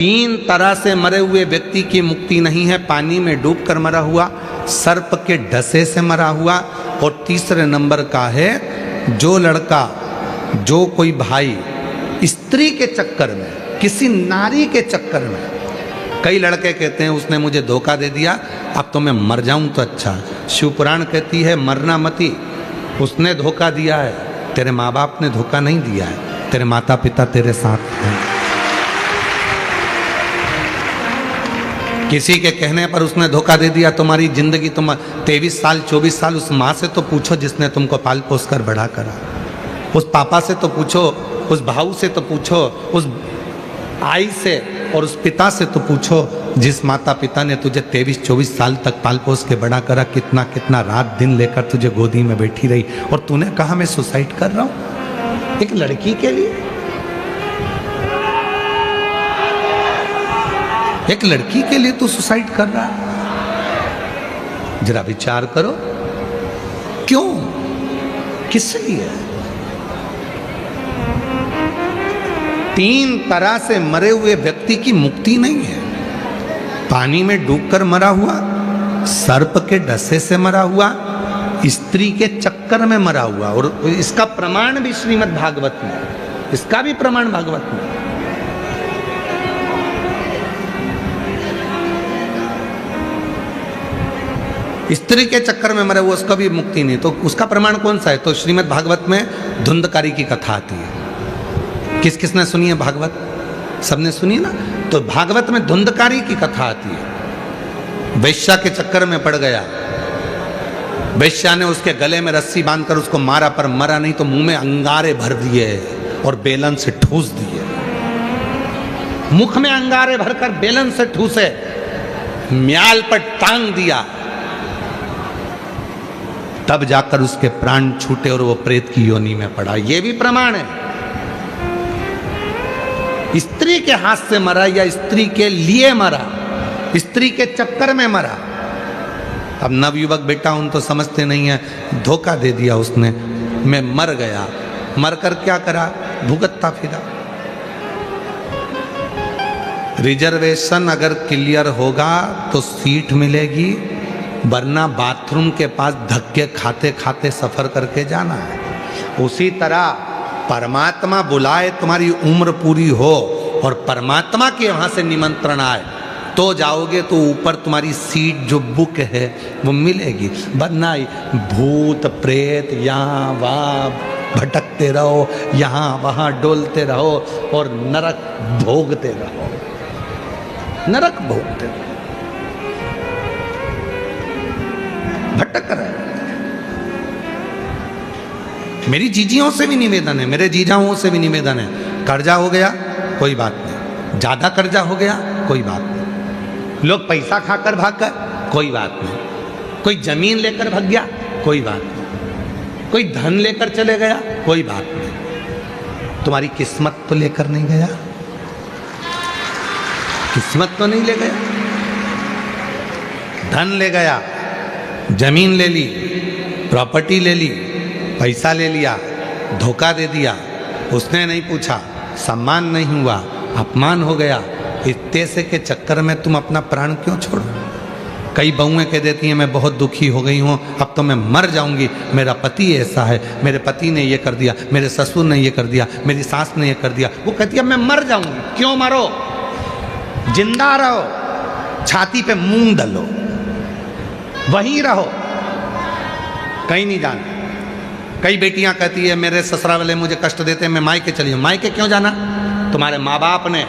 तीन तरह से मरे हुए व्यक्ति की मुक्ति नहीं है। पानी में डूबकर मरा हुआ, सर्प के डसे से मरा हुआ, और तीसरे नंबर का है जो लड़का, जो कोई भाई स्त्री के चक्कर में, किसी नारी के चक्कर में। कई लड़के कहते हैं उसने मुझे धोखा दे दिया, अब तो मैं मर जाऊं तो अच्छा। शिव पुराण कहती है मरना मती, उसने धोखा दिया है, तेरे माँ बाप ने धोखा नहीं दिया है, तेरे माता पिता तेरे साथ हैं। किसी के कहने पर उसने धोखा दे दिया, तुम्हारी जिंदगी, तुम 23 साल 24 साल उस माँ से तो पूछो जिसने तुमको पाल पोस कर बड़ा करा, उस पापा से तो पूछो, उस भाऊ से तो पूछो, उस आई से और उस पिता से तो पूछो जिस माता पिता ने तुझे 23-24 साल तक पाल पोस के बड़ा करा, कितना कितना रात दिन लेकर तुझे गोदी में बैठी रही, और तूने कहा मैं सुसाइड कर रहा हूं एक लड़की के लिए। एक लड़की के लिए तू सुसाइड कर रहा है? जरा विचार करो, क्यों, किस लिए? तीन तरह से मरे हुए व्यक्ति की मुक्ति नहीं है। पानी में डूबकर मरा हुआ, सर्प के डसे से मरा हुआ, स्त्री के चक्कर में मरा हुआ, और इसका प्रमाण भी श्रीमद् भागवत में, इसका भी प्रमाण भागवत में। स्त्री के चक्कर में मरे हुआ, उसका भी मुक्ति नहीं, तो उसका प्रमाण कौन सा है? तो श्रीमद् भागवत में धुंधकारी की कथा आती है। किस किसने सुनी है भागवत? सबने सुनी ना। तो भागवत में धुंधकारी की कथा आती है। वैश्या के चक्कर में पड़ गया, वैश्या ने उसके गले में रस्सी बांधकर उसको मारा, पर मरा नहीं, तो मुंह में अंगारे भर दिए और बेलन से ठूस दिए। मुख में अंगारे भरकर बेलन से ठूसे, म्याल पर टांग दिया, तब जाकर उसके प्राण छूटे और वो प्रेत की योनि में पड़ा। ये भी प्रमाण है। स्त्री के हाथ से मरा या स्त्री के लिए मरा, स्त्री के चक्कर में मरा। अब नवयुवक बेटा उन तो समझते नहीं है, धोखा दे दिया उसने, मैं मर गया। मरकर क्या करा? भुगतता फिरा। रिजर्वेशन अगर क्लियर होगा तो सीट मिलेगी, वरना बाथरूम के पास धक्के खाते खाते सफर करके जाना है। उसी तरह परमात्मा बुलाए, तुम्हारी उम्र पूरी हो और परमात्मा के वहां से निमंत्रण आए तो जाओगे, तो ऊपर तुम्हारी सीट जो बुक है वो मिलेगी। वरना भूत प्रेत यहाँ वहाँ भटकते रहो, यहाँ वहाँ डोलते रहो और नरक भोगते रहो, नरक भोगते रहो, भटक रहे। मेरी जीजियों से भी निवेदन है, मेरे जीजाओं से भी निवेदन है, कर्जा हो गया कोई बात नहीं, ज्यादा कर्जा हो गया कोई बात नहीं, लोग पैसा खाकर भाग गए कोई बात नहीं, कोई जमीन लेकर भाग गया कोई बात नहीं, कोई धन लेकर चले गया कोई बात नहीं, तुम्हारी किस्मत तो लेकर नहीं गया, किस्मत तो नहीं ले गया। धन ले गया, जमीन ले ली, प्रॉपर्टी ले ली, पैसा ले लिया, धोखा दे दिया, उसने नहीं पूछा, सम्मान नहीं हुआ, अपमान हो गया। इतने से के चक्कर में तुम अपना प्राण क्यों छोड़ो? कई बहुएं कह देती हैं मैं बहुत दुखी हो गई हूँ, अब तो मैं मर जाऊंगी, मेरा पति ऐसा है, मेरे पति ने ये कर दिया, मेरे ससुर ने ये कर दिया, मेरी सास ने ये कर दिया। वो कहती है मैं मर जाऊंगी। क्यों मरो? जिंदा रहो, छाती पे मूंग दलो, वहीं रहो, कहीं नहीं जाना। कई बेटियां कहती है मेरे ससुराल वाले मुझे कष्ट देते हैं, मैं मायके चली हूं। मायके क्यों जाना? तुम्हारे माँ बाप ने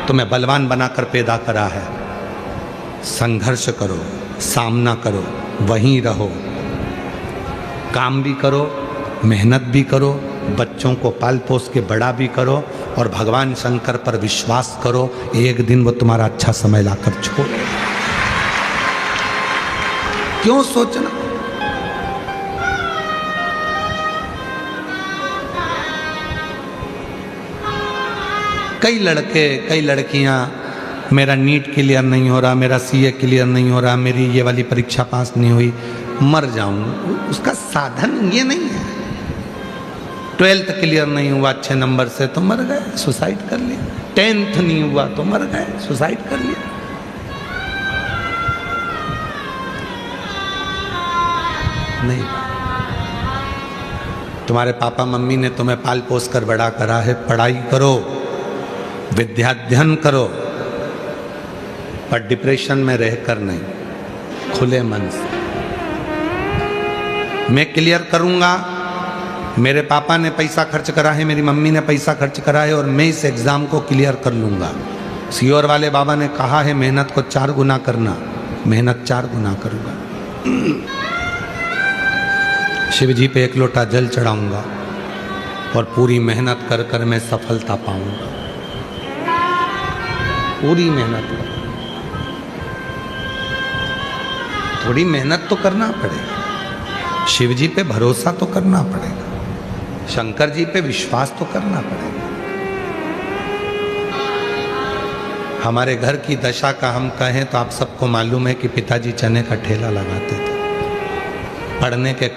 तुम्हें बलवान बनाकर पैदा करा है। संघर्ष करो, सामना करो, वहीं रहो, काम भी करो, मेहनत भी करो, बच्चों को पाल पोस के बड़ा भी करो, और भगवान शंकर पर विश्वास करो, एक दिन वो तुम्हारा अच्छा समय लाकर छोड़। क्यों सोचना? कई लड़के, कई लड़कियां, मेरा नीट क्लियर नहीं हो रहा, मेरा सीए क्लियर नहीं हो रहा, मेरी ये वाली परीक्षा पास नहीं हुई, मर जाऊं। उसका साधन ये नहीं है। 12th क्लियर नहीं हुआ अच्छे नंबर से तो मर गए, सुसाइड कर लिया। 10th नहीं हुआ तो मर गए, सुसाइड कर लिया। नहीं, तुम्हारे पापा मम्मी ने तुम्हें पाल पोस कर बड़ा करा है, पढ़ाई करो, विद्याध्ययन करो, पर डिप्रेशन में रहकर नहीं, खुले मन से। मैं क्लियर करूंगा, मेरे पापा ने पैसा खर्च करा है, मेरी मम्मी ने पैसा खर्च करा है और मैं इस एग्जाम को क्लियर कर लूंगा। सीओर वाले बाबा ने कहा है मेहनत को 4 गुना करना, मेहनत 4 गुना करूंगा। शिव जी पे 1 लोटा जल चढ़ाऊंगा और पूरी मेहनत कर कर मैं सफलता पाऊंगा, पूरी मेहनत कर। थोड़ी मेहनत तो करना पड़ेगा, शिव जी पे भरोसा तो करना पड़ेगा, शंकर जी पे विश्वास तो करना पड़ेगा। हमारे घर की दशा का हम कहें तो आप सबको मालूम है कि पिताजी चने का ठेला लगाते थे, पढ़ने के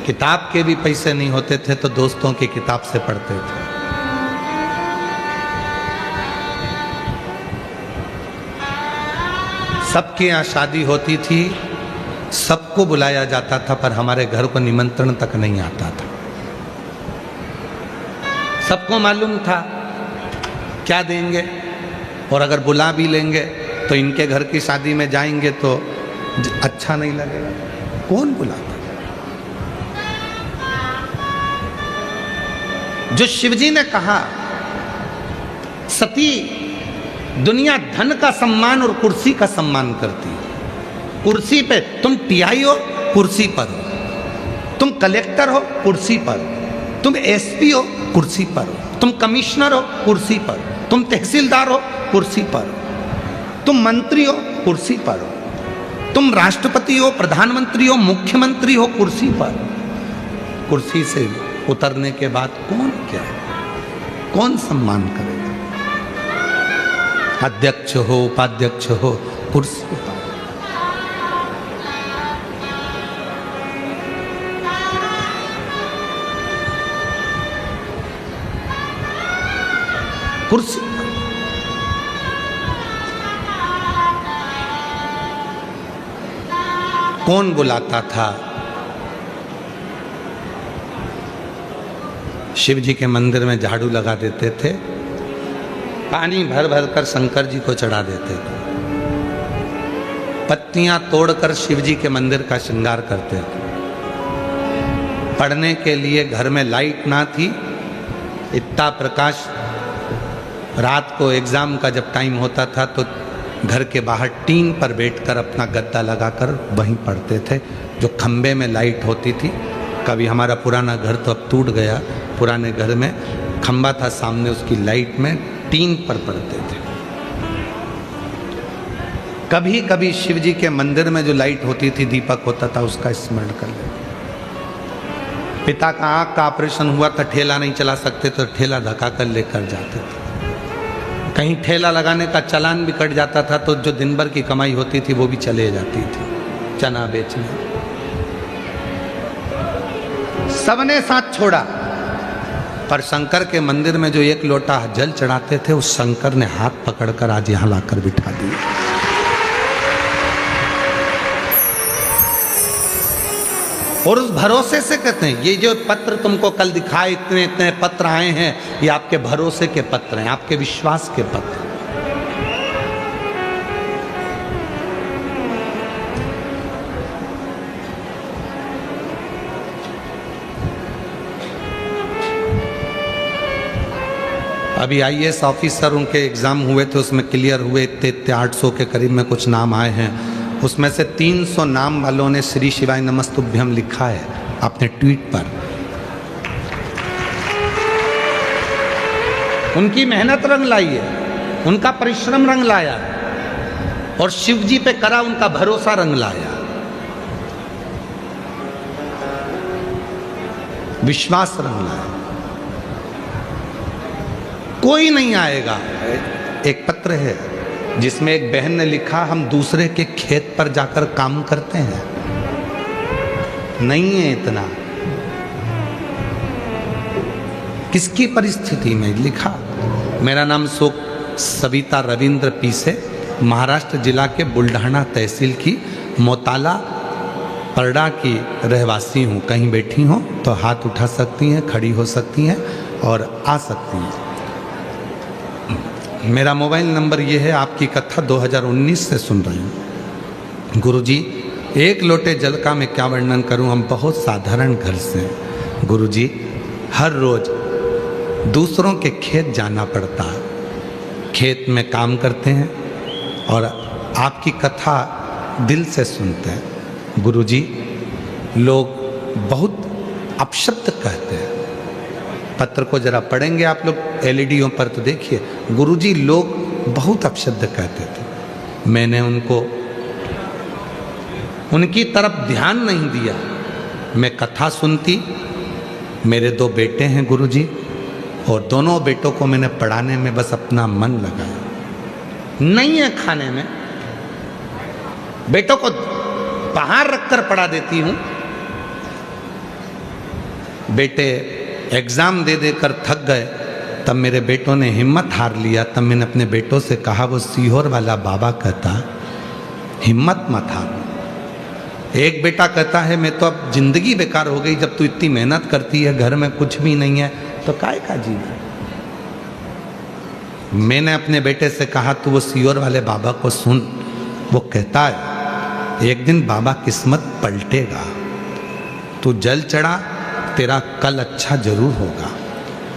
किताब के भी पैसे नहीं होते थे तो दोस्तों की किताब से पढ़ते थे। सबके यहाँ शादी होती थी, सबको बुलाया जाता था, पर हमारे घर को निमंत्रण तक नहीं आता था। सबको मालूम था क्या देंगे, और अगर बुला भी लेंगे तो इनके घर की शादी में जाएंगे तो अच्छा नहीं लगेगा, कौन बुलाता। जो शिवजी ने कहा सती दुनिया धन का सम्मान और कुर्सी का सम्मान करती है। कुर्सी पे तुम टीआई हो, कुर्सी पर हो, तुम कलेक्टर हो, कुर्सी पर हो, तुम एसपी हो, कुर्सी पर हो, तुम कमिश्नर हो, कुर्सी पर हो, तुम तहसीलदार हो, कुर्सी पर हो, तुम मंत्री हो, कुर्सी पर हो, तुम राष्ट्रपति हो, प्रधानमंत्री हो, मुख्यमंत्री हो, कुर्सी पर। कुर्सी से उतरने के बाद कौन क्या, कौन सम्मान करेगा। अध्यक्ष हो, उपाध्यक्ष हो, कुर्सी पर। कुर्सी कौन बुलाता था। शिव जी के मंदिर में झाड़ू लगा देते थे, पानी भर भर कर शंकर जी को चढ़ा देते थे, पत्तियां तोड़कर शिव जी के मंदिर का श्रृंगार करते थे। पढ़ने के लिए घर में लाइट ना थी, इतना प्रकाश, रात को एग्जाम का जब टाइम होता था तो घर के बाहर टीन पर बैठकर अपना गद्दा लगाकर वहीं पढ़ते थे, जो खंबे में लाइट होती थी। कभी हमारा पुराना घर तो अब टूट गया, पुराने घर में खंबा था सामने, उसकी लाइट में टीन पर पढ़ते थे। कभी कभी शिव जी के मंदिर में जो लाइट होती थी, दीपक होता था, उसका स्मरण कर ले। पिता का आँख का ऑपरेशन हुआ था, ठेला नहीं चला सकते तो ठेला धक्का कर लेकर जाते थे। कहीं ठेला लगाने का चालान भी कट जाता था तो जो दिन भर की कमाई होती थी वो भी चले जाती थी चना बेचने। सबने साथ छोड़ा, पर शंकर के मंदिर में जो 1 लोटा जल चढ़ाते थे, उस शंकर ने हाथ पकड़कर आज यहां लाकर बिठा दिया। और उस भरोसे से कहते हैं, ये जो पत्र तुमको कल दिखाए, इतने इतने पत्र आए हैं, ये आपके भरोसे के पत्र हैं, आपके विश्वास के पत्र। अभी आईएएस ऑफिसर उनके एग्जाम हुए थे, उसमें क्लियर हुए, इतने 800 के करीब में कुछ नाम आए हैं। उसमें से 300 नाम वालों ने श्री शिवाय नमस्तुभ्यम लिखा है अपने ट्वीट पर। उनकी मेहनत रंग लाई है, उनका परिश्रम रंग लाया, और शिव जी पे करा उनका भरोसा रंग लाया, विश्वास रंग लाया। कोई नहीं आएगा। एक पत्र है जिसमें एक बहन ने लिखा, हम दूसरे के खेत पर जाकर काम करते हैं, नहीं है इतना। किसकी परिस्थिति में लिखा, मेरा नाम सुख सविता रविंद्र पीसे, महाराष्ट्र जिला के बुल्ढाना तहसील की मोताला परडा की रहवासी हूँ। कहीं बैठी हों तो हाथ उठा सकती हैं, खड़ी हो सकती हैं और आ सकती हैं। मेरा मोबाइल नंबर ये है। आपकी कथा 2019 से सुन रहे हैं। गुरुजी, एक लोटे जल का मैं क्या वर्णन करूं, हम बहुत साधारण घर से हैं। गुरुजी, हर रोज दूसरों के खेत जाना पड़ता है, खेत में काम करते हैं और आपकी कथा दिल से सुनते हैं। गुरुजी, लोग बहुत अपशब्द कहते हैं। पत्र को जरा पढ़ेंगे आप लोग एलईडीओं पर तो देखिए, गुरुजी लोग बहुत अपशब्द कहते थे। मैंने उनकी तरफ ध्यान नहीं दिया। मैं कथा सुनती। मेरे 2 बेटे हैं गुरुजी, और दोनों बेटों को मैंने पढ़ाने में बस अपना मन लगाया। नहीं है खाने में, बेटों को बाहर रखकर पढ़ा देती हूं। बेटे एग्जाम दे देकर थक गए, तब मेरे बेटों ने हिम्मत हार लिया। तब मैंने अपने बेटों से कहा, वो सीहोर वाला बाबा कहता हिम्मत मत हार। एक बेटा कहता है, मैं तो अब जिंदगी बेकार हो गई, जब तू इतनी मेहनत करती है, घर में कुछ भी नहीं है तो काय का जीना। मैंने अपने बेटे से कहा, तू वो सीहोर वाले बाबा को सुन। वो कहता है, एक दिन बाबा किस्मत पलटेगा, तू जल चढ़ा, तेरा कल अच्छा जरूर होगा।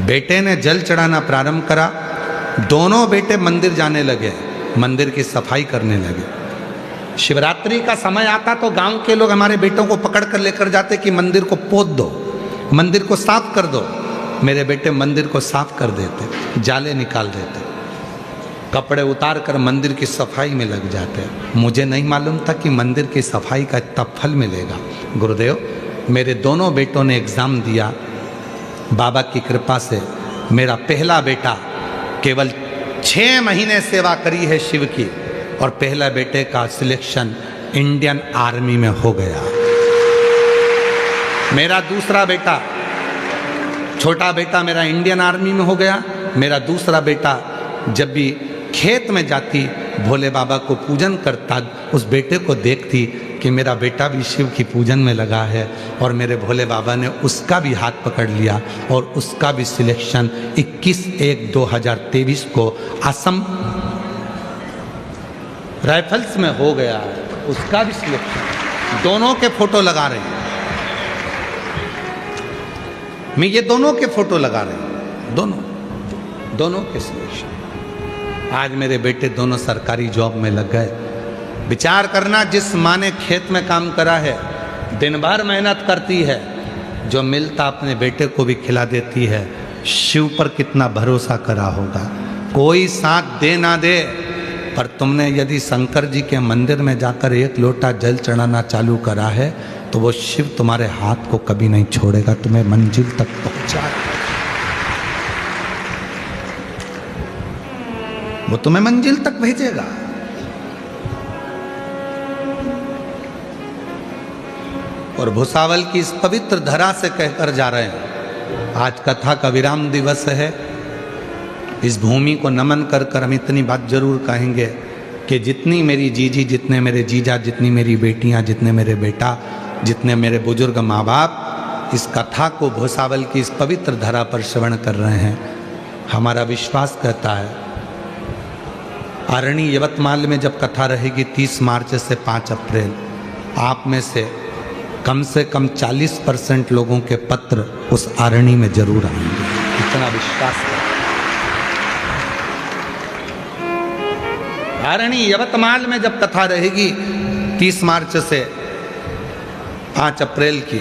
बेटे ने जल चढ़ाना प्रारंभ करा। दोनों बेटे मंदिर जाने लगे, मंदिर की सफाई करने लगे। शिवरात्रि का समय आता तो गांव के लोग हमारे बेटों को पकड़ कर लेकर जाते कि मंदिर को पोत दो, मंदिर को साफ कर दो। मेरे बेटे मंदिर को साफ कर देते, जाले निकाल देते, कपड़े उतार कर मंदिर की सफाई में लग जाते। मुझे नहीं मालूम था कि मंदिर की सफाई का इतना फल मिलेगा। गुरुदेव, मेरे दोनों बेटों ने एग्ज़ाम दिया। बाबा की कृपा से मेरा पहला बेटा केवल 6 महीने सेवा करी है शिव की, और पहला बेटे का सिलेक्शन इंडियन आर्मी में हो गया। मेरा दूसरा बेटा, छोटा बेटा मेरा इंडियन आर्मी में हो गया। मेरा दूसरा बेटा जब भी खेत में जाती, भोले बाबा को पूजन करता, उस बेटे को देखती कि मेरा बेटा भी शिव की पूजन में लगा है, और मेरे भोले बाबा ने उसका भी हाथ पकड़ लिया और उसका भी सिलेक्शन 21/1/2023 को असम राइफल्स में हो गया। उसका भी सिलेक्शन, दोनों के फोटो लगा रहे हैं। मैं ये दोनों के फोटो लगा रहे हैं, दोनों के सिलेक्शन। आज मेरे बेटे दोनों सरकारी जॉब में लग गए। विचार करना, जिस माँ ने खेत में काम करा है, दिन भर मेहनत करती है, जो मिलता अपने बेटे को भी खिला देती है। शिव पर कितना भरोसा करा होगा। कोई साथ दे ना दे, पर तुमने यदि शंकर जी के मंदिर में जाकर 1 लोटा जल चढ़ाना चालू करा है, तो वो शिव तुम्हारे हाथ को कभी नहीं छोड़ेगा, तुम्हें मंजिल तक पहुंचाए। वो तुम्हें मंजिल तक भेजेगा। और भुसावल की इस पवित्र धरा से कहकर जा रहे हैं, आज कथा का विराम दिवस है। इस भूमि को नमन कर कर हम इतनी बात जरूर कहेंगे कि जितनी मेरी जीजी, जितने मेरे जीजा, जितनी मेरी बेटियां, जितने मेरे बेटा, जितने मेरे बुजुर्ग माँ बाप इस कथा को भुसावल की इस पवित्र धरा पर श्रवण कर रहे हैं, हमारा विश्वास कहता है, आरणी यवतमाल में जब कथा रहेगी 30 मार्च से 5 अप्रैल, आप में से कम 40% लोगों के पत्र उस आरणी में जरूर आएंगे। इतना विश्वास है। आरणी यवतमाल में जब कथा रहेगी 30 मार्च से 5 अप्रैल की,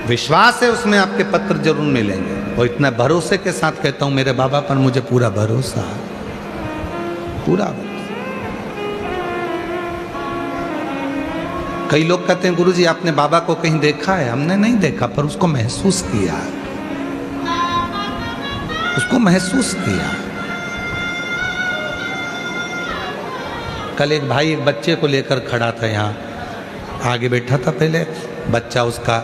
विश्वास है उसमें आपके पत्र जरूर मिलेंगे। और इतना भरोसे के साथ कहता हूं, मेरे बाबा पर मुझे पूरा भरोसा है, पूरा भरोसा। कई लोग कहते हैं, गुरुजी आपने बाबा को कहीं देखा है? हमने नहीं देखा, पर उसको महसूस किया, उसको महसूस किया। कल एक भाई एक बच्चे को लेकर खड़ा था, यहाँ आगे बैठा था, पहले बच्चा उसका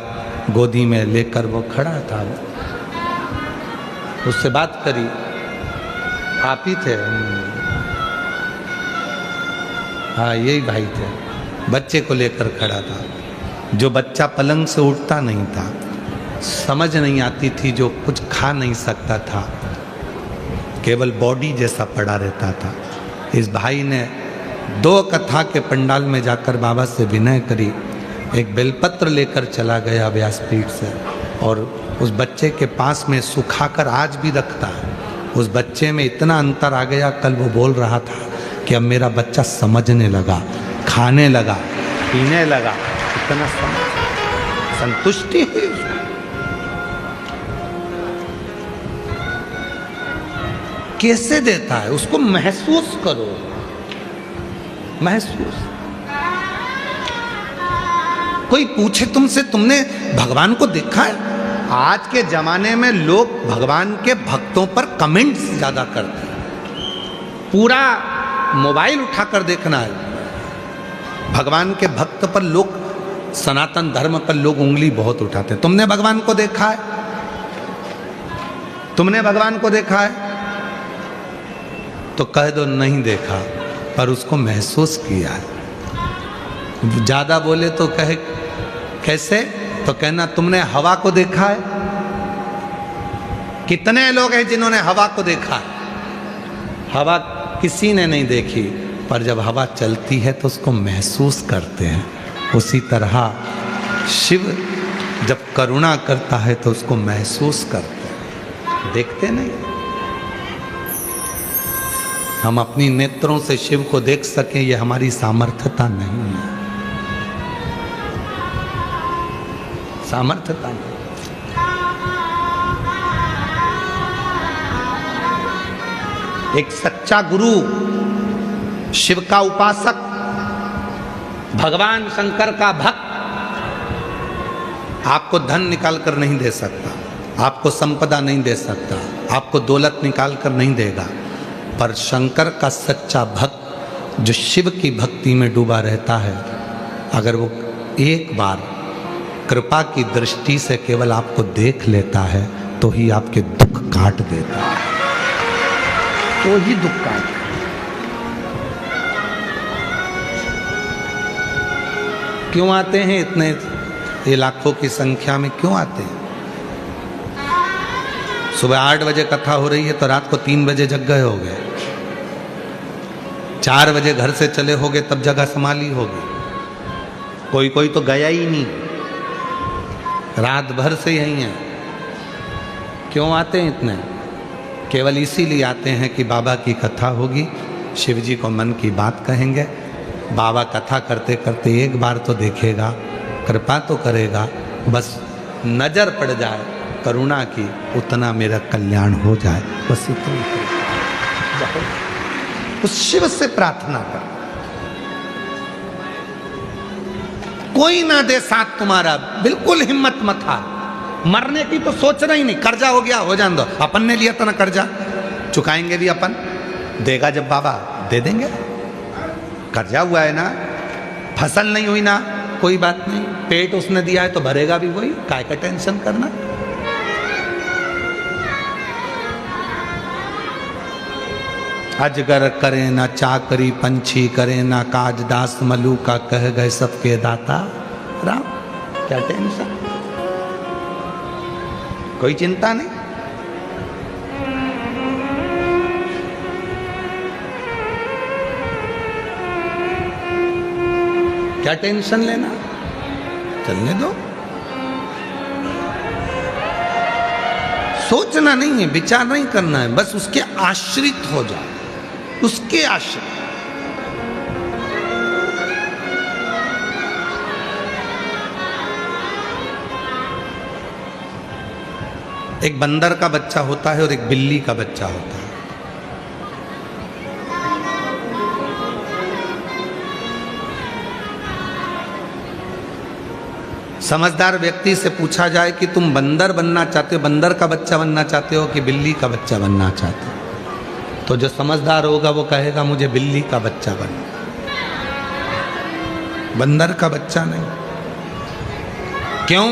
गोदी में लेकर वो खड़ा था, उससे बात करी। आप ही थे? हाँ यही भाई थे, बच्चे को लेकर खड़ा था। जो बच्चा पलंग से उठता नहीं था, समझ नहीं आती थी, जो कुछ खा नहीं सकता था, केवल बॉडी जैसा पड़ा रहता था। इस भाई ने 2 कथा के पंडाल में जाकर बाबा से विनय करी, एक बेलपत्र लेकर चला गया व्यासपीठ से, और उस बच्चे के पास में सुखाकर आज भी रखता है। उस बच्चे में इतना अंतर आ गया, कल वो बोल रहा था कि अब मेरा बच्चा समझने लगा, खाने लगा, पीने लगा, इतना संतुष्टि हुई उसको। कैसे देता है उसको महसूस करो, महसूस। कोई पूछे तुमसे, तुमने भगवान को देखा है? आज के जमाने में लोग भगवान के भक्तों पर कमेंट्स ज्यादा करते हैं। पूरा मोबाइल उठाकर देखना है, भगवान के भक्त पर लोग, सनातन धर्म पर लोग उंगली बहुत उठाते हैं। तुमने भगवान को देखा है? तुमने भगवान को देखा है? तो कह दो नहीं देखा, पर उसको महसूस किया है। ज्यादा बोले तो कहे कैसे, तो कहना तुमने हवा को देखा है? कितने लोग हैं जिन्होंने हवा को देखा है? हवा किसी ने नहीं देखी, पर जब हवा चलती है तो उसको महसूस करते हैं। उसी तरह शिव जब करुणा करता है तो उसको महसूस करते हैं, देखते नहीं। हम अपनी नेत्रों से शिव को देख सकें, यह हमारी सामर्थ्यता नहीं है, सामर्थ्यता नहीं। एक सच्चा गुरु, शिव का उपासक, भगवान शंकर का भक्त आपको धन निकाल कर नहीं दे सकता, आपको संपदा नहीं दे सकता, आपको दौलत निकाल कर नहीं देगा, पर शंकर का सच्चा भक्त जो शिव की भक्ति में डूबा रहता है, अगर वो एक बार कृपा की दृष्टि से केवल आपको देख लेता है तो ही आपके दुख काट देता है, तो ही दुख काट। क्यों आते हैं इतने, ये लाखों की संख्या में क्यों आते हैं? सुबह 8 बजे कथा हो रही है तो रात को 3 बजे जग गए होगे, 4 बजे घर से चले होगे तब जगह संभाली होगी, कोई कोई तो गया ही नहीं, रात भर से यही है। क्यों आते हैं इतने? केवल इसीलिए आते हैं कि बाबा की कथा होगी, शिव जी को मन की बात कहेंगे, बाबा कथा करते करते एक बार तो देखेगा, कृपा तो करेगा, बस नजर पड़ जाए करुणा की, उतना मेरा कल्याण हो जाए, बस इतनी उस शिव से प्रार्थना कर। कोई ना दे साथ तुम्हारा, बिल्कुल हिम्मत मत हार, मरने की तो सोचना ही नहीं। कर्जा हो गया, हो जाने दो, अपन ने लिया था ना कर्जा, चुकाएंगे भी अपन, देगा जब बाबा दे देंगे। कर्जा हुआ है ना, फसल नहीं हुई ना, कोई बात नहीं, पेट उसने दिया है तो भरेगा भी वही, काय का टेंशन करना। अजगर करे ना चाकरी, पंछी करे ना काज, दास मलू का कह गए सबके दाता राम। क्या टेंशन, कोई चिंता नहीं। क्या टेंशन लेना, चलने दो। सोचना नहीं है, विचार नहीं करना है, बस उसके आश्रित हो जाओ, उसके आश्रित। एक बंदर का बच्चा होता है और एक बिल्ली का बच्चा होता है। समझदार व्यक्ति से पूछा जाए कि तुम बंदर बनना चाहते हो, बंदर का बच्चा बनना चाहते हो कि बिल्ली का बच्चा बनना चाहते हो, तो जो समझदार होगा वो कहेगा मुझे बिल्ली का बच्चा बनना, बंदर का बच्चा नहीं। क्यों?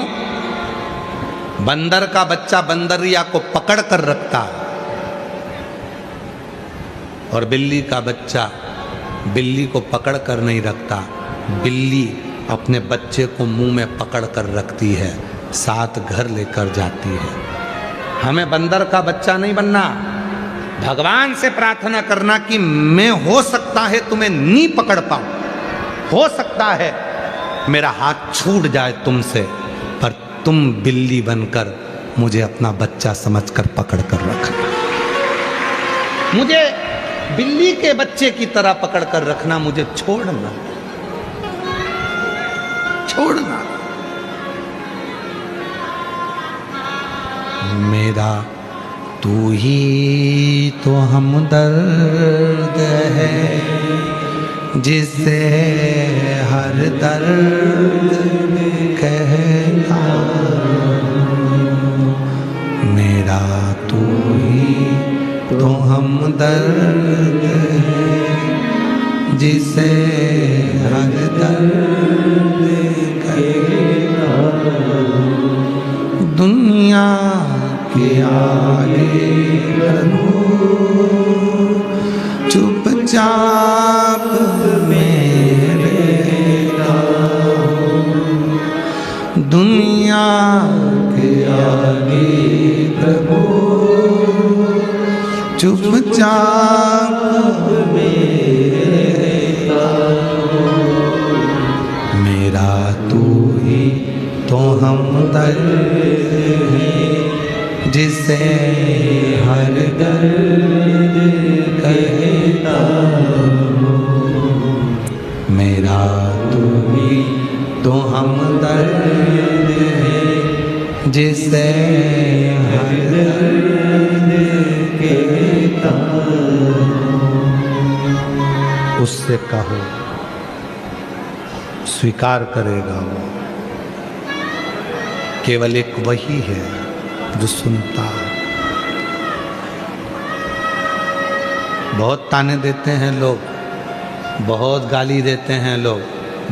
बंदर का बच्चा बंदरिया को पकड़ कर रखता है, और बिल्ली का बच्चा बिल्ली को पकड़ कर नहीं रखता, बिल्ली अपने बच्चे को मुंह में पकड़ कर रखती है, साथ घर लेकर जाती है। हमें बंदर का बच्चा नहीं बनना। भगवान से प्रार्थना करना कि मैं हो सकता है तुम्हें नहीं पकड़ पाऊं, हो सकता है मेरा हाथ छूट जाए तुमसे, पर तुम बिल्ली बनकर मुझे अपना बच्चा समझकर पकड़ कर रखना। मुझे बिल्ली के बच्चे की तरह पकड़ कर रखना, मुझे छोड़ना छोड़ना। मेरा तू ही तो हमदर्द है, जिसे हर दर्द कहता। मेरा तू ही तो हमदर्द है, जिसे हर दर्द कहता। दुनिया के आगे चुपचाप मेरे, दुनिया के आगे प्रभु चुपचाप मेरा तू ही तो हमदर्द है, जिसे हर दर्द कहता। मेरा तू ही तो हमदर्द है, जिसे हर दर्द कहता। उससे कहो, स्वीकार करेगा वो। केवल एक वही है जो सुनता है। बहुत ताने देते हैं लोग, बहुत गाली देते हैं लोग,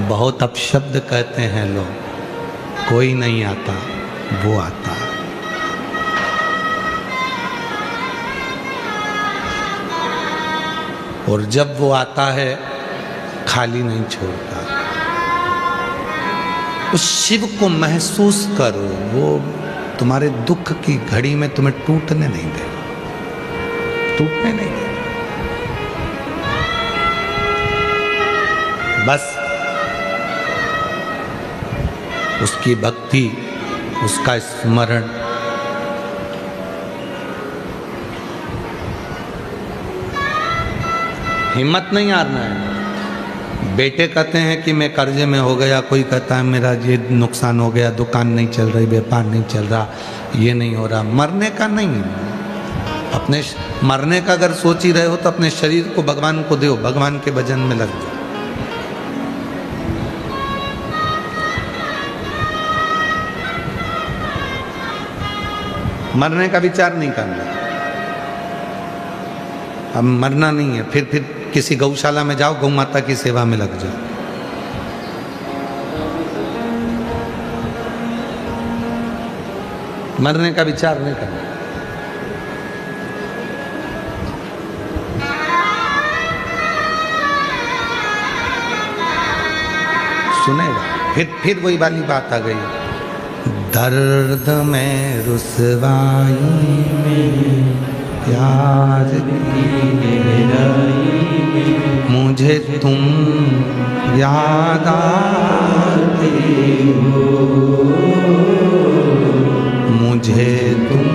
बहुत अपशब्द कहते हैं लोग, कोई नहीं आता, वो आता है। और जब वो आता है खाली नहीं छोड़ता। उस शिव को महसूस करो, वो तुम्हारे दुख की घड़ी में तुम्हें टूटने नहीं देगा, टूटने नहीं देगा। बस उसकी भक्ति, उसका स्मरण, हिम्मत नहीं हारना है। बेटे कहते हैं कि मैं कर्जे में हो गया, कोई कहता है मेरा ये नुकसान हो गया, दुकान नहीं चल रही, व्यापार नहीं चल रहा, ये नहीं हो रहा। मरने का नहीं, अपने मरने का अगर सोच ही रहे हो तो अपने शरीर को भगवान को दो, भगवान के भजन में लग जाओ। मरने का विचार नहीं करना। अब मरना नहीं है, फिर किसी गौशाला में जाओ, गौ माता की सेवा में लग जाओ। मरने का विचार नहीं करना। सुनेगा, फिर वही वाली बात आ गई। दर्द में रुसवाई में प्यार की गहराई में मुझे तुम याद आते हो, मुझे तुम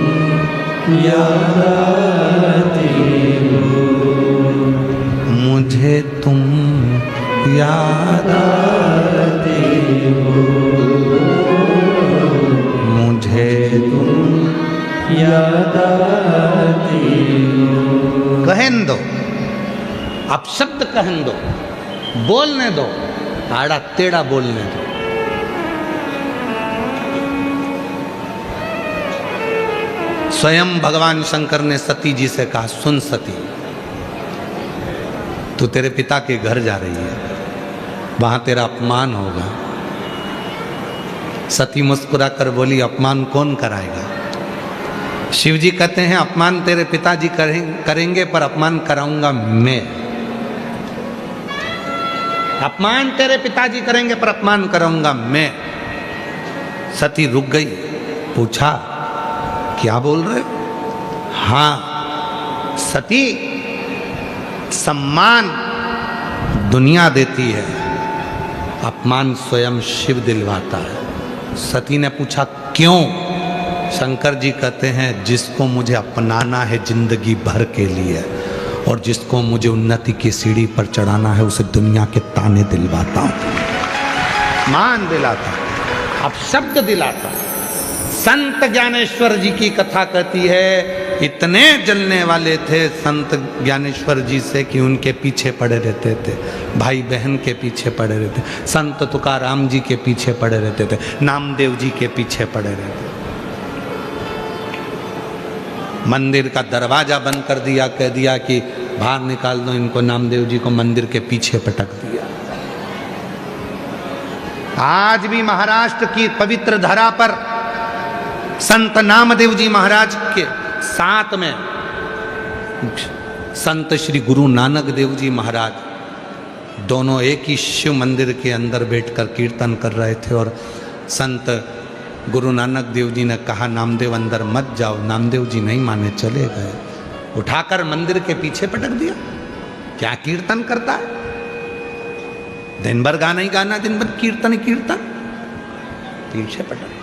याद आते हो, मुझे तुम याद आते हो, मुझे तुम याद आते हो। कहन दो, अब शब्द कहन दो, बोलने दो, आड़ा टेढ़ा बोलने दो। स्वयं भगवान शंकर ने सती जी से कहा, सुन सती, तू तेरे पिता के घर जा रही है, वहां तेरा अपमान होगा। सती मुस्कुरा कर बोली, अपमान कौन कराएगा? शिव जी कहते हैं अपमान तेरे पिताजी करेंगे पर अपमान कराऊंगा मैं। अपमान तेरे पिताजी करेंगे पर अपमान कराऊंगा मैं। सती रुक गई, पूछा क्या बोल रहे हो? हाँ सती, सम्मान दुनिया देती है, अपमान स्वयं शिव दिलवाता है। सती ने पूछा क्यों? शंकर जी कहते हैं जिसको मुझे अपनाना है जिंदगी भर के लिए और जिसको मुझे उन्नति की सीढ़ी पर चढ़ाना है उसे दुनिया के ताने दिलवाता हूं, मान दिलाता, अब शब्द दिलाता। संत ज्ञानेश्वर जी की कथा कहती है इतने जलने वाले थे संत ज्ञानेश्वर जी से कि उनके पीछे पड़े रहते थे, भाई बहन के पीछे पड़े रहते, संत तुकाराम जी के पीछे पड़े रहते थे, नामदेव जी के पीछे पड़े रहते। मंदिर का दरवाजा बंद कर दिया, कह दिया कि बाहर निकाल दो इनको, नामदेव जी को मंदिर के पीछे पटक दिया। आज भी महाराष्ट्र की पवित्र धरा पर संत नामदेव जी महाराज के साथ में संत श्री गुरु नानक देव जी महाराज दोनों एक ही शिव मंदिर के अंदर बैठकर कीर्तन कर रहे थे और संत गुरु नानक देव जी ने कहा नामदेव अंदर मत जाओ। नामदेव जी नहीं माने, चले गए, उठाकर मंदिर के पीछे पटक दिया। क्या कीर्तन करता है? दिन भर गाना ही गाना, दिन भर कीर्तन ही कीर्तन, पीछे पटक दिया।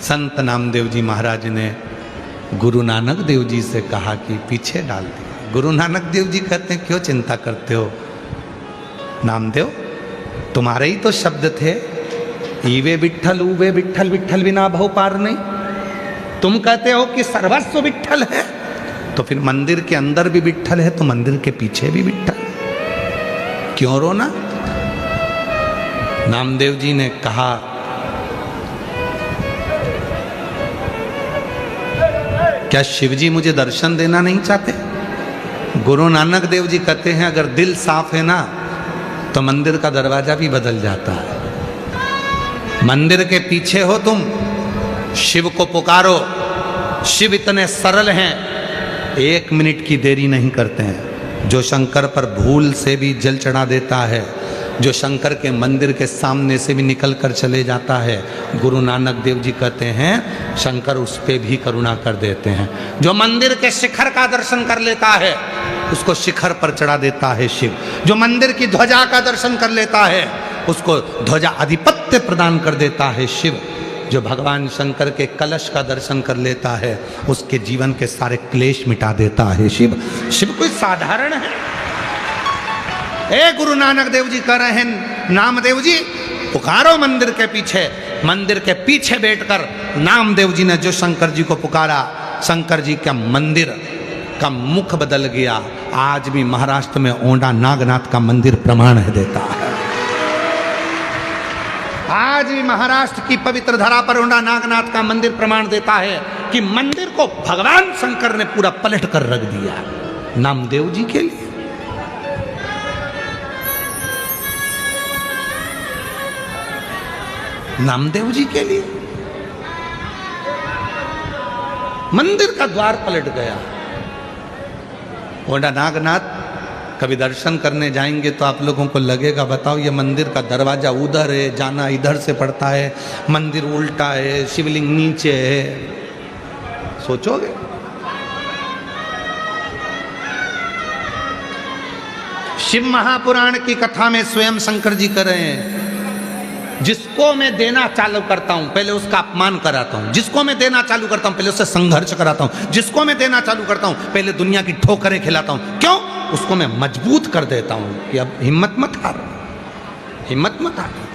संत नामदेव जी महाराज ने गुरु नानक देव जी से कहा कि पीछे डाल दिया। गुरु नानक देव जी कहते हैं क्यों चिंता करते हो नामदेव, तुम्हारे ही तो शब्द थे, ईवे विठ्ठल उवे विठ्ठल, विठ्ठल बिना भव पार नहीं। तुम कहते हो कि सर्वस्व विठ्ठल है, तो फिर मंदिर के अंदर भी विठ्ठल है तो मंदिर के पीछे भी विठ्ठल, क्यों रोना? नामदेव जी ने कहा क्या शिवजी मुझे दर्शन देना नहीं चाहते? गुरु नानक देव जी कहते हैं अगर दिल साफ है ना तो मंदिर का दरवाजा भी बदल जाता है। मंदिर के पीछे हो तुम, शिव को पुकारो, शिव इतने सरल हैं, 1 मिनट की देरी नहीं करते हैं। जो शंकर पर भूल से भी जल चढ़ा देता है, जो शंकर के मंदिर के सामने से भी निकल कर चले जाता है, गुरु नानक देव जी कहते हैं शंकर उस पे भी करुणा कर देते हैं। जो मंदिर के शिखर का दर्शन कर लेता है उसको शिखर पर चढ़ा देता है शिव। जो मंदिर की ध्वजा का दर्शन कर लेता है उसको ध्वजा अधिपत्य प्रदान कर देता है शिव। जो भगवान शंकर के कलश का दर्शन कर लेता है उसके जीवन के सारे क्लेश मिटा देता है शिव। शिव कोई साधारण है? ए गुरु नानक देव जी कह रहे हैं नामदेव जी पुकारो मंदिर के पीछे। मंदिर के पीछे बैठकर नामदेव जी ने जो शंकर जी को पुकारा, शंकर जी का मंदिर का मुख बदल गया। आज भी महाराष्ट्र में ओंडा नागनाथ का मंदिर प्रमाण है देता है। आज भी महाराष्ट्र की पवित्र धरा पर ओंडा नागनाथ का मंदिर प्रमाण देता है कि मंदिर को भगवान शंकर ने पूरा पलट कर रख दिया नामदेव जी के लिए। नामदेव जी के लिए मंदिर का द्वार पलट गया। ओंडा नागनाथ कभी दर्शन करने जाएंगे तो आप लोगों को लगेगा बताओ ये मंदिर का दरवाजा उधर है, जाना इधर से पड़ता है, मंदिर उल्टा है, शिवलिंग नीचे है, सोचोगे? शिव महापुराण की कथा में स्वयं शंकर जी कर रहे हैं जिसको मैं देना चालू करता हूं पहले उसका अपमान कराता हूं, जिसको मैं देना चालू करता हूं पहले उससे संघर्ष कराता हूं, जिसको मैं देना चालू करता हूं पहले दुनिया की ठोकरें खिलाता हूं। क्यों? उसको मैं मजबूत कर देता हूं कि अब हिम्मत मत हार, हिम्मत मत हार।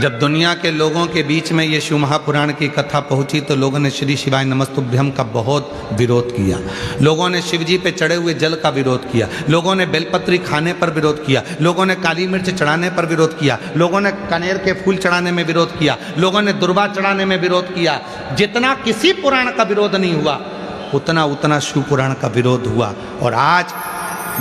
जब दुनिया के लोगों के बीच में ये शिव महापुराण की कथा पहुंची तो लोगों ने श्री शिवाय नमस्तुभ्यम का बहुत विरोध किया। लोगों ने शिव जी पे चढ़े हुए जल का विरोध किया, लोगों ने बेलपत्री खाने पर विरोध किया, लोगों ने काली मिर्च चढ़ाने पर विरोध किया, लोगों ने कनेर के फूल चढ़ाने में विरोध किया, लोगों ने दुर्वा चढ़ाने में विरोध किया। जितना किसी पुराण का विरोध नहीं हुआ उतना शिव पुराण का विरोध हुआ। और आज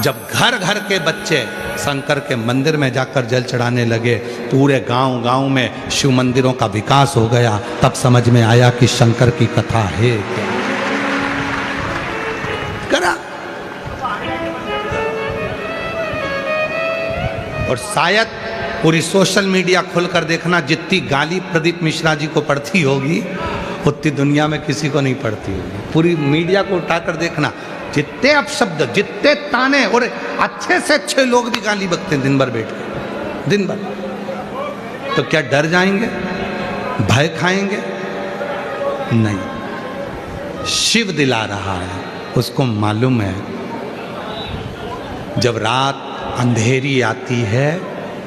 जब घर घर के बच्चे शंकर के मंदिर में जाकर जल चढ़ाने लगे पूरे गांव गांव में शिव मंदिरों का विकास हो गया। तब समझ में आया कि शंकर की कथा है क्या। करा। और शायद पूरी सोशल मीडिया खोलकर देखना, जितनी गाली प्रदीप मिश्रा जी को पड़ती होगी उतनी दुनिया में किसी को नहीं पड़ती होगी। पूरी मीडिया को उठाकर देखना, जितने अपशब्द, जितने ताने, और अच्छे से अच्छे लोग भी गाली बकते हैं दिन भर बैठ के, दिन भर। तो क्या डर जाएंगे, भय खाएंगे? नहीं, शिव दिला रहा है, उसको मालूम है जब रात अंधेरी आती है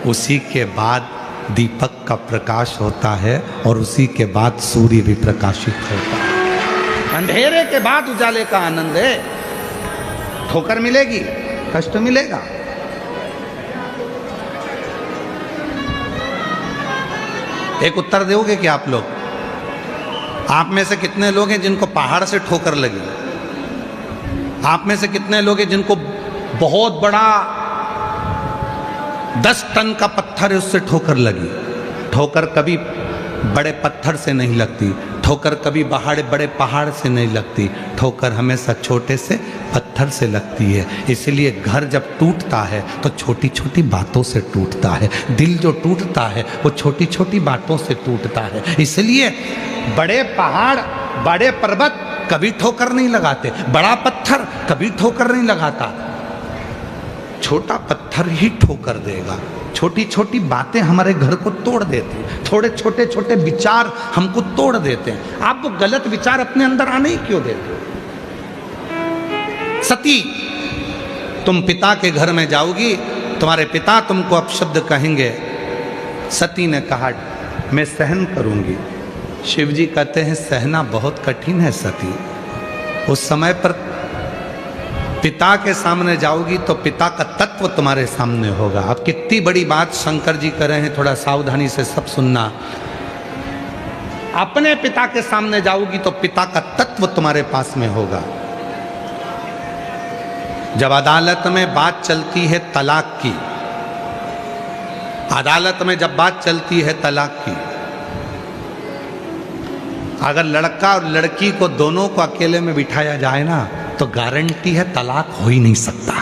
उसी के बाद दीपक का प्रकाश होता है और उसी के बाद सूर्य भी प्रकाशित होता है। अंधेरे के बाद उजाले का आनंद है। ठोकर मिलेगी, कष्ट मिलेगा, एक उत्तर दोगे कि आप लोग? आप में से कितने लोग हैं जिनको पहाड़ से ठोकर लगी? आप में से कितने लोग हैं जिनको बहुत बड़ा 10 टन का पत्थर है उससे ठोकर लगी? ठोकर कभी बड़े पत्थर से नहीं लगती, ठोकर कभी बड़े पहाड़ से नहीं लगती, ठोकर हमेशा छोटे से पत्थर से लगती है। इसलिए घर जब टूटता है तो छोटी छोटी बातों से टूटता है। दिल जो टूटता है वो छोटी छोटी बातों से टूटता है। इसलिए बड़े पहाड़, बड़े पर्वत कभी ठोकर नहीं लगाते, बड़ा पत्थर कभी ठोकर नहीं लगाता, छोटा पत्थर ही ठोकर देगा। छोटी छोटी बातें हमारे घर को तोड़ देती हैं, थोड़े छोटे छोटे विचार हमको तोड़ देते हैं। आप वो गलत विचार अपने अंदर आने ही क्यों देते? सती, तुम पिता के घर में जाओगी, तुम्हारे पिता तुमको अपशब्द कहेंगे। सती ने कहा मैं सहन करूंगी। शिवजी कहते हैं सहना बहुत कठिन है सती। उस समय पर पिता के सामने जाओगी तो पिता का तत्व तुम्हारे सामने होगा। अब कितनी बड़ी बात शंकर जी कर रहे हैं, थोड़ा सावधानी से सब सुनना। अपने पिता के सामने जाओगी तो पिता का तत्व तुम्हारे पास में होगा। जब अदालत में बात चलती है तलाक की, अदालत में जब बात चलती है तलाक की, अगर लड़का और लड़की को दोनों को अकेले में बिठाया जाए ना तो गारंटी है तलाक हो ही नहीं सकता।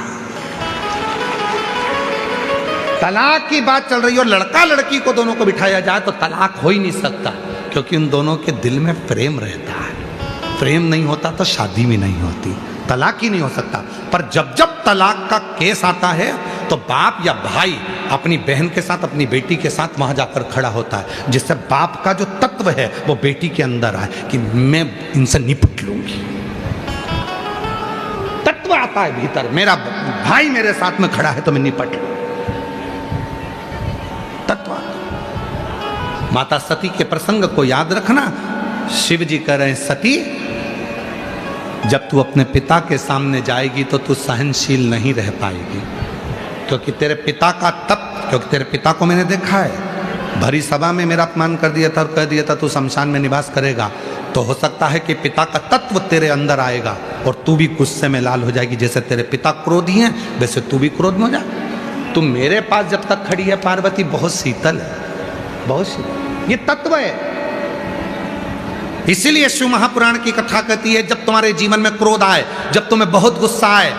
तलाक की बात चल रही है और लड़का लड़की को दोनों को बिठाया जाए तो तलाक हो ही नहीं सकता, क्योंकि उन दोनों के दिल में प्रेम रहता है। प्रेम नहीं होता तो शादी भी नहीं होती, तलाक ही नहीं हो सकता। पर जब जब तलाक का केस आता है तो बाप या भाई अपनी बहन के साथ, अपनी बेटी के साथ वहां जाकर खड़ा होता है, जिससे बाप का जो तत्व है वो बेटी के अंदर आए कि मैं इनसे निपट लूंगी। तत्व आता है भीतर, मेरा भाई मेरे साथ में खड़ा है तो मैं निपट लूं। तत्व आता। माता सती के प्रसंग को याद रखना। शिव जी कह रहे हैं सती, जब तू अपने पिता के सामने जाएगी तो तू सहनशील नहीं रह पाएगी, क्योंकि तेरे पिता का तत्व, क्योंकि तेरे पिता को मैंने देखा है, भरी सभा में मेरा अपमान कर दिया था और कह दिया था तू शमशान में निवास करेगा। तो हो सकता है कि पिता का तत्व तेरे अंदर आएगा और तू भी गुस्से में लाल हो जाएगी। जैसे तेरे पिता क्रोधी हैं वैसे तू भी क्रोध में हो जा। तू मेरे पास जब तक खड़ी है पार्वती बहुत शीतल है, बहुत शीतल, ये तत्व है। इसीलिए शिव महापुराण की कथा कहती है जब तुम्हारे जीवन में क्रोध आए, जब तुम्हें बहुत गुस्सा आए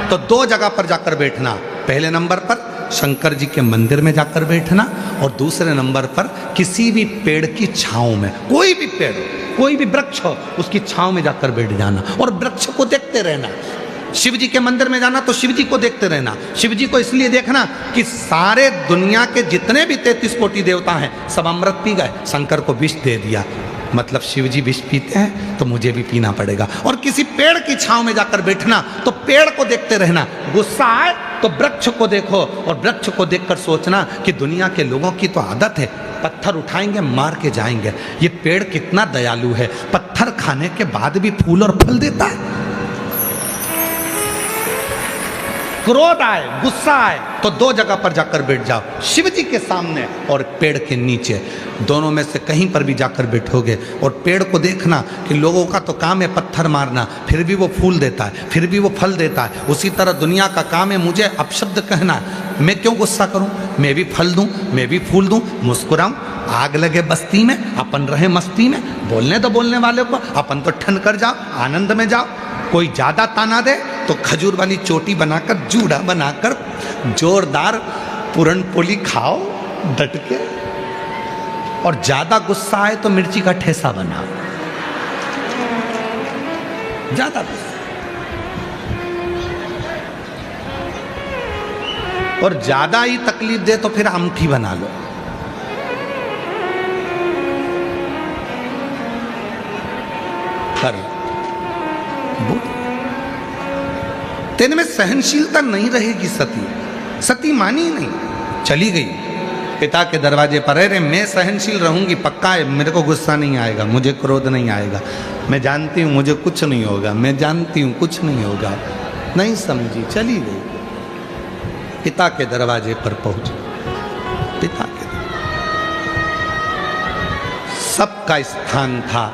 तो 2 जगह पर जाकर बैठना। पहले नंबर पर शंकर जी के मंदिर में जाकर बैठना और दूसरे नंबर पर किसी भी पेड़ की छांव में, कोई भी पेड़, कोई भी वृक्ष हो उसकी छांव में जाकर बैठ जाना और वृक्ष को देखते रहना। शिव जी के मंदिर में जाना तो शिव जी को देखते रहना। शिव जी को इसलिए देखना कि सारे दुनिया के जितने भी 33 कोटि देवता हैं सब अमृत पी गए, शंकर को विष दे दिया, मतलब शिव जी विष पीते हैं तो मुझे भी पीना पड़ेगा। और किसी पेड़ की छांव में जाकर बैठना तो पेड़ को देखते रहना। गुस्सा आए तो वृक्ष को देखो और वृक्ष को देखकर सोचना कि दुनिया के लोगों की तो आदत है पत्थर उठाएंगे मार के जाएंगे, ये पेड़ कितना दयालु है, पत्थर खाने के बाद भी फूल और फल देता है। क्रोध आए, गुस्सा आए तो दो जगह पर जाकर बैठ जाओ, शिव जी के सामने और पेड़ के नीचे। दोनों में से कहीं पर भी जाकर बैठोगे और पेड़ को देखना कि लोगों का तो काम है पत्थर मारना, फिर भी वो फूल देता है, फिर भी वो फल देता है। उसी तरह दुनिया का काम है मुझे अपशब्द कहना, मैं क्यों गुस्सा करूं, मैं भी फल दूं, मैं भी फूल दूं, मुस्कुराऊं। आग लगे बस्ती में, अपन रहे मस्ती में, बोलने तो बोलने वाले को, अपन तो ठन कर जाओ, आनंद में जाओ। कोई ज़्यादा ताना दे तो खजूर वाली चोटी बनाकर, जूड़ा बनाकर जोरदार पूरन पोली खाओ डट के। और ज़्यादा गुस्सा आए तो मिर्ची का ठेसा बनाओ। ज़्यादा गुस्सा और ज़्यादा ही तकलीफ दे तो फिर अमठी बना लो। कर तेरे में सहनशीलता नहीं रहेगी। सती मानी ही नहीं, चली गई पिता के दरवाजे पर। अरे मैं सहनशील रहूंगी, पक्का है, मेरे को गुस्सा नहीं आएगा, मुझे क्रोध नहीं आएगा, मैं जानती हूँ मुझे कुछ नहीं होगा, मैं जानती हूँ कुछ नहीं होगा। नहीं समझी, चली गई। पिता के दरवाजे पर पहुंची, पिता के सबका स्थान था,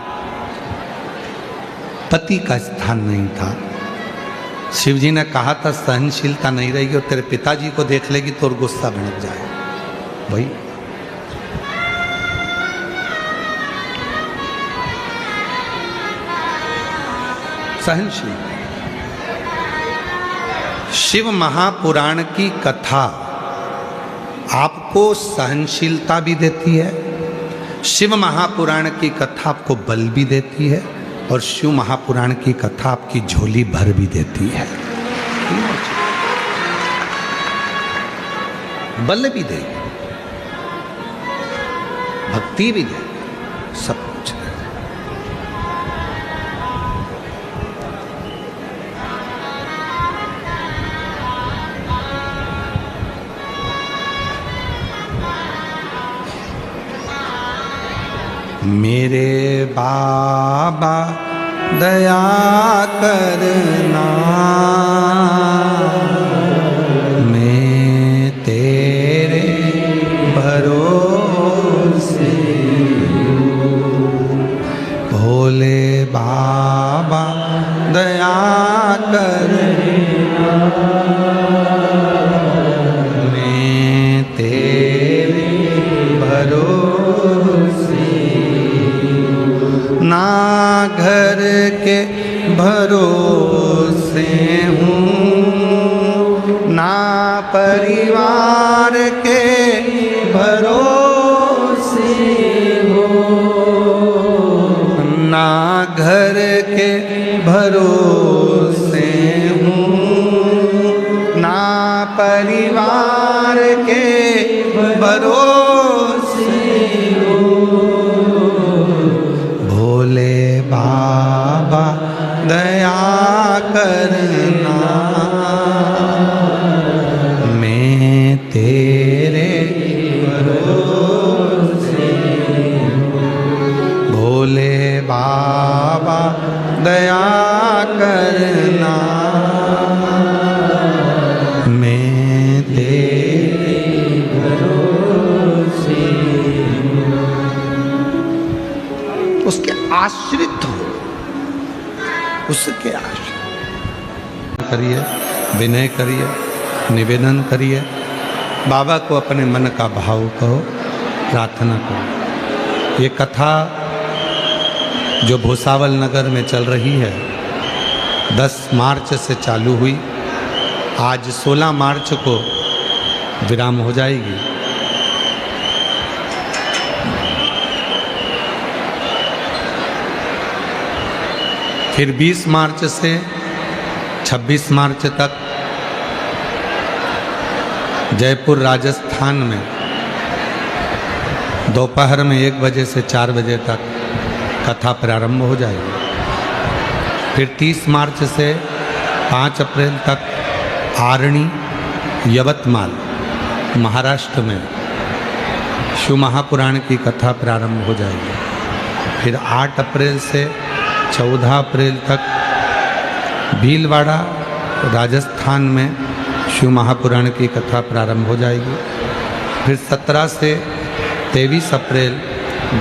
पति का स्थान नहीं था। शिव जी ने कहा था सहनशीलता नहीं रहेगी और तेरे पिताजी को देख लेगी तो और गुस्सा भड़क जाए। भाई सहनशील। शिव महापुराण की कथा आपको सहनशीलता भी देती है, शिव महापुराण की कथा आपको बल भी देती है और शिव महापुराण की कथा आपकी झोली भर भी देती है। बल भी दे, भक्ति भी दे, सब कुछ दे। मेरे बाबा दया करना, मैं तेरे भरोसे हूँ। भोले बाबा दया करना, मैं तेरे भरोसे ना घर के भरोसे हूँ, ना परिवार के भरोसे हूँ, ना घर के भरोसे हूँ, ना परिवार के भरोसे हूँ। भोले बाबा दया करना, मैं तेरे भरोसे हूँ। भोले बाबा दया करना, मैं तेरे भरोसे हूँ। उसके आश्रित हो, उसके आश्रित करिए, विनय करिए, निवेदन करिए, बाबा को अपने मन का भाव कहो, प्रार्थना करो। ये कथा जो भूसावल नगर में चल रही है 10 मार्च से चालू हुई, आज 16 मार्च को विराम हो जाएगी। फिर 20 मार्च से 26 मार्च तक जयपुर राजस्थान में दोपहर में 1 बजे से 4 बजे तक कथा प्रारंभ हो जाएगी। फिर 30 मार्च से 5 अप्रैल तक आरणी यवतमाल महाराष्ट्र में शिव महापुराण की कथा प्रारंभ हो जाएगी। फिर 8 अप्रैल से 14 अप्रैल तक भीलवाड़ा राजस्थान में शिव महापुराण की कथा प्रारंभ हो जाएगी। फिर 17 से 23 अप्रैल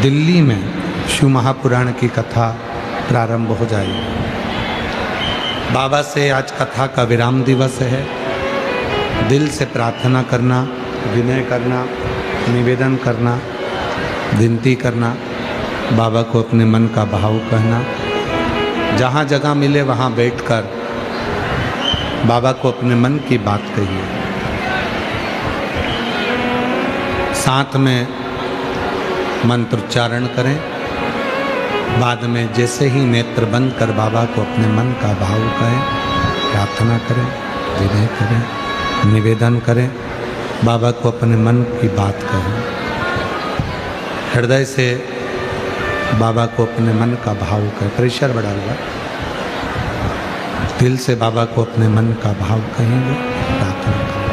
दिल्ली में शिव महापुराण की कथा प्रारंभ हो जाएगी। बाबा से आज कथा का विराम दिवस है। दिल से प्रार्थना करना, विनय करना, निवेदन करना, विनती करना, बाबा को अपने मन का भाव कहना, जहाँ जगह मिले वहाँ बैठकर बाबा को अपने मन की बात कहिए। साथ में मंत्रोच्चारण करें। बाद में जैसे ही नेत्र बंद कर बाबा को अपने मन का भाव कहें, प्रार्थना करें, विनय करें, निवेदन करें, बाबा को अपने मन की बात कहें। हृदय से बाबा को अपने मन का भाव कहें। प्रेशर बढ़ा हुआ, दिल से बाबा को अपने मन का भाव कहेंगे, प्रार्थना करेंगे।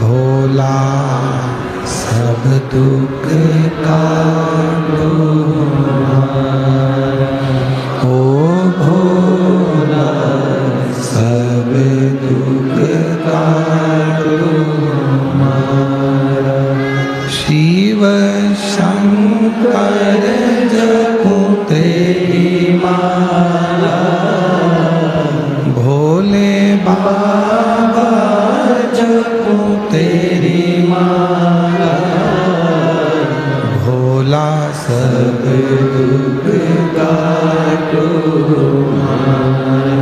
भोला सब दुख काटो, ओ भोला सब दुख काटो हमारा। शिव शंकर जपूं तेरी माला, भोले बाबा जपूं तेरी माला, भोला सब दुख काटो हमारा।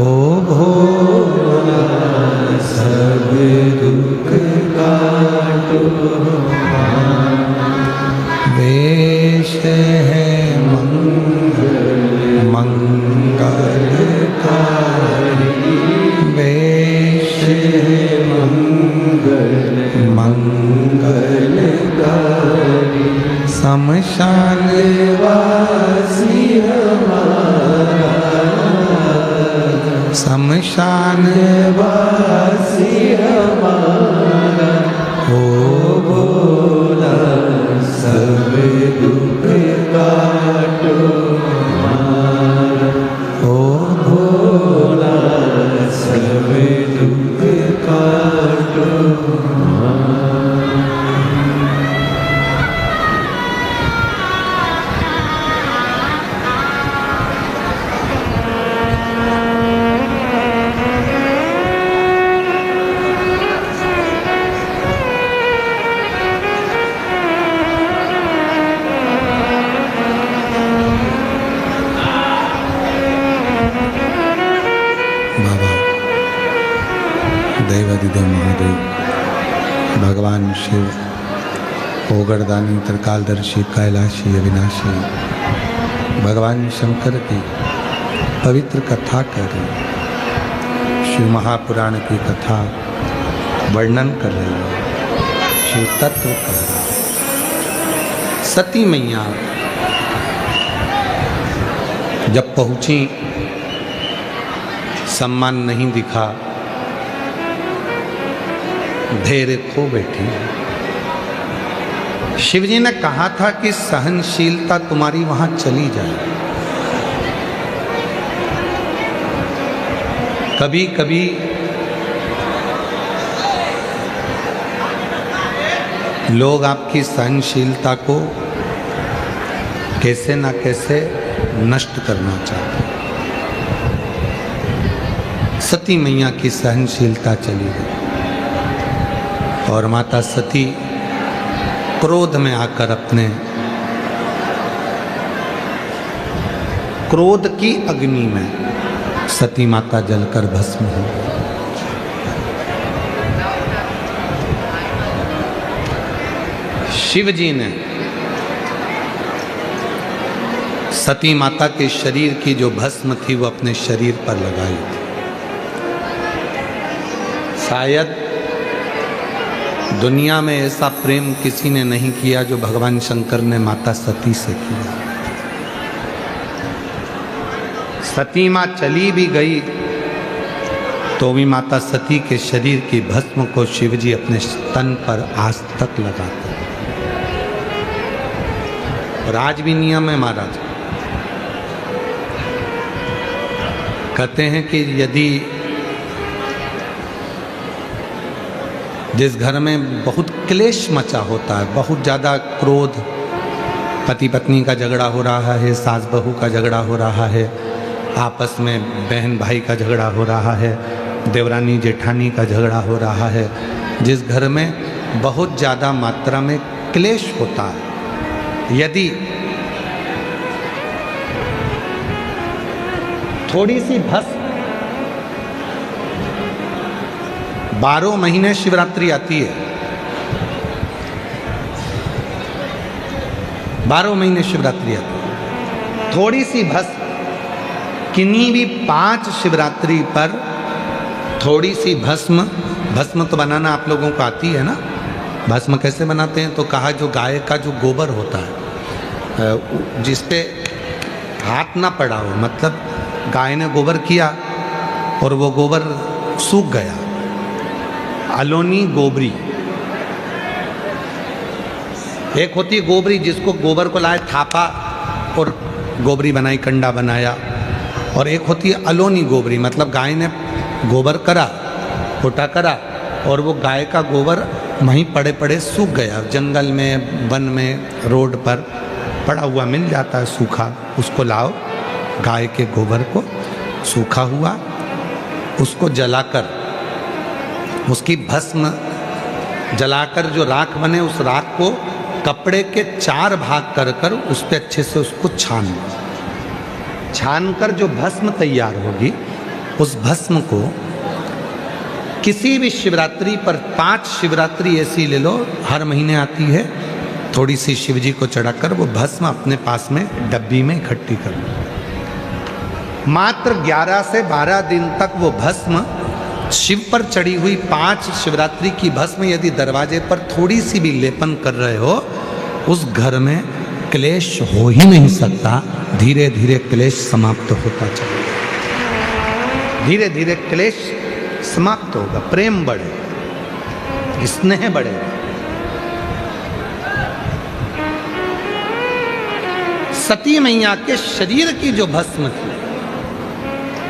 ओ भोला सब दुख काटो हमारा। वेश है मंगलकारी, वेश है मंगलकारी, शमशान वासी हमारा, शमशान वासी हमारा। ओ भोला सब दुख काटो हमारा, ओ भोला सब दुख काटो हमारा। दैवादिदेव महादेव भगवान शिव ओगरदानी त्रिकालदर्शी कैलाशी अविनाशी भगवान शंकर की पवित्र कथा कर रही। शिव महापुराण की कथा वर्णन कर रही है, शिव तत्व कर रहा है। सती मैया जब पहुंची, सम्मान नहीं दिखा, धैर्य खो बैठी। शिवजी ने कहा था कि सहनशीलता तुम्हारी वहां चली जाए। कभी कभी लोग आपकी सहनशीलता को कैसे ना कैसे नष्ट करना चाहते हैं। सती मैया की सहनशीलता चली गई और माता सती क्रोध में आकर अपने क्रोध की अग्नि में सती माता जलकर भस्म हो गई। शिव जी ने सती माता के शरीर की जो भस्म थी वो अपने शरीर पर लगाई थी। शायद दुनिया में ऐसा प्रेम किसी ने नहीं किया जो भगवान शंकर ने माता सती से किया। सती माँ चली भी गई तो भी माता सती के शरीर की भस्म को शिवजी अपने तन पर आज तक लगाते हैं। और आज भी नियम है महाराज, कहते हैं कि यदि जिस घर में बहुत क्लेश मचा होता है, बहुत ज़्यादा क्रोध, पति पत्नी का झगड़ा हो रहा है, सास बहू का झगड़ा हो रहा है, आपस में बहन भाई का झगड़ा हो रहा है, देवरानी जेठानी का झगड़ा हो रहा है, जिस घर में बहुत ज़्यादा मात्रा में क्लेश होता है, यदि थोड़ी सी भस्म, 12 महीने शिवरात्रि आती है, 12 महीने शिवरात्रि आती है, थोड़ी सी भस्म किन्हीं भी 5 शिवरात्रि पर थोड़ी सी भस्म तो बनाना आप लोगों को आती है ना। भस्म कैसे बनाते हैं? तो कहा जो गाय का जो गोबर होता है, जिस पे हाथ ना पड़ा हो, मतलब गाय ने गोबर किया और वो गोबर सूख गया, अलोनी गोबरी। एक होती है गोबरी जिसको गोबर को लाए थापा और गोबरी बनाई, कंडा बनाया, और एक होती है अलोनी गोबरी, मतलब गाय ने गोबर करा, फोटा करा और वो गाय का गोबर वहीं पड़े पड़े सूख गया, जंगल में, वन में, रोड पर पड़ा हुआ मिल जाता है सूखा, उसको लाओ, गाय के गोबर को सूखा हुआ, उसको जलाकर, उसकी भस्म जलाकर जो राख बने, उस राख को कपड़े के 4 भाग कर कर उस पर अच्छे से उसको छान कर जो भस्म तैयार होगी, उस भस्म को किसी भी शिवरात्रि पर, 5 शिवरात्रि ऐसी ले लो, हर महीने आती है, थोड़ी सी शिवजी को चढ़ाकर वो भस्म अपने पास में डब्बी में इकट्ठी कर लो। मात्र 11 से 12 दिन तक वो भस्म शिव पर चढ़ी हुई 5 शिवरात्रि की भस्म यदि दरवाजे पर थोड़ी सी भी लेपन कर रहे हो, उस घर में क्लेश हो ही नहीं सकता। धीरे धीरे क्लेश समाप्त होता चलेगा, धीरे धीरे क्लेश समाप्त होगा, प्रेम बढ़े, स्नेह बढ़ेगा। सती मैया के शरीर की जो भस्म थी,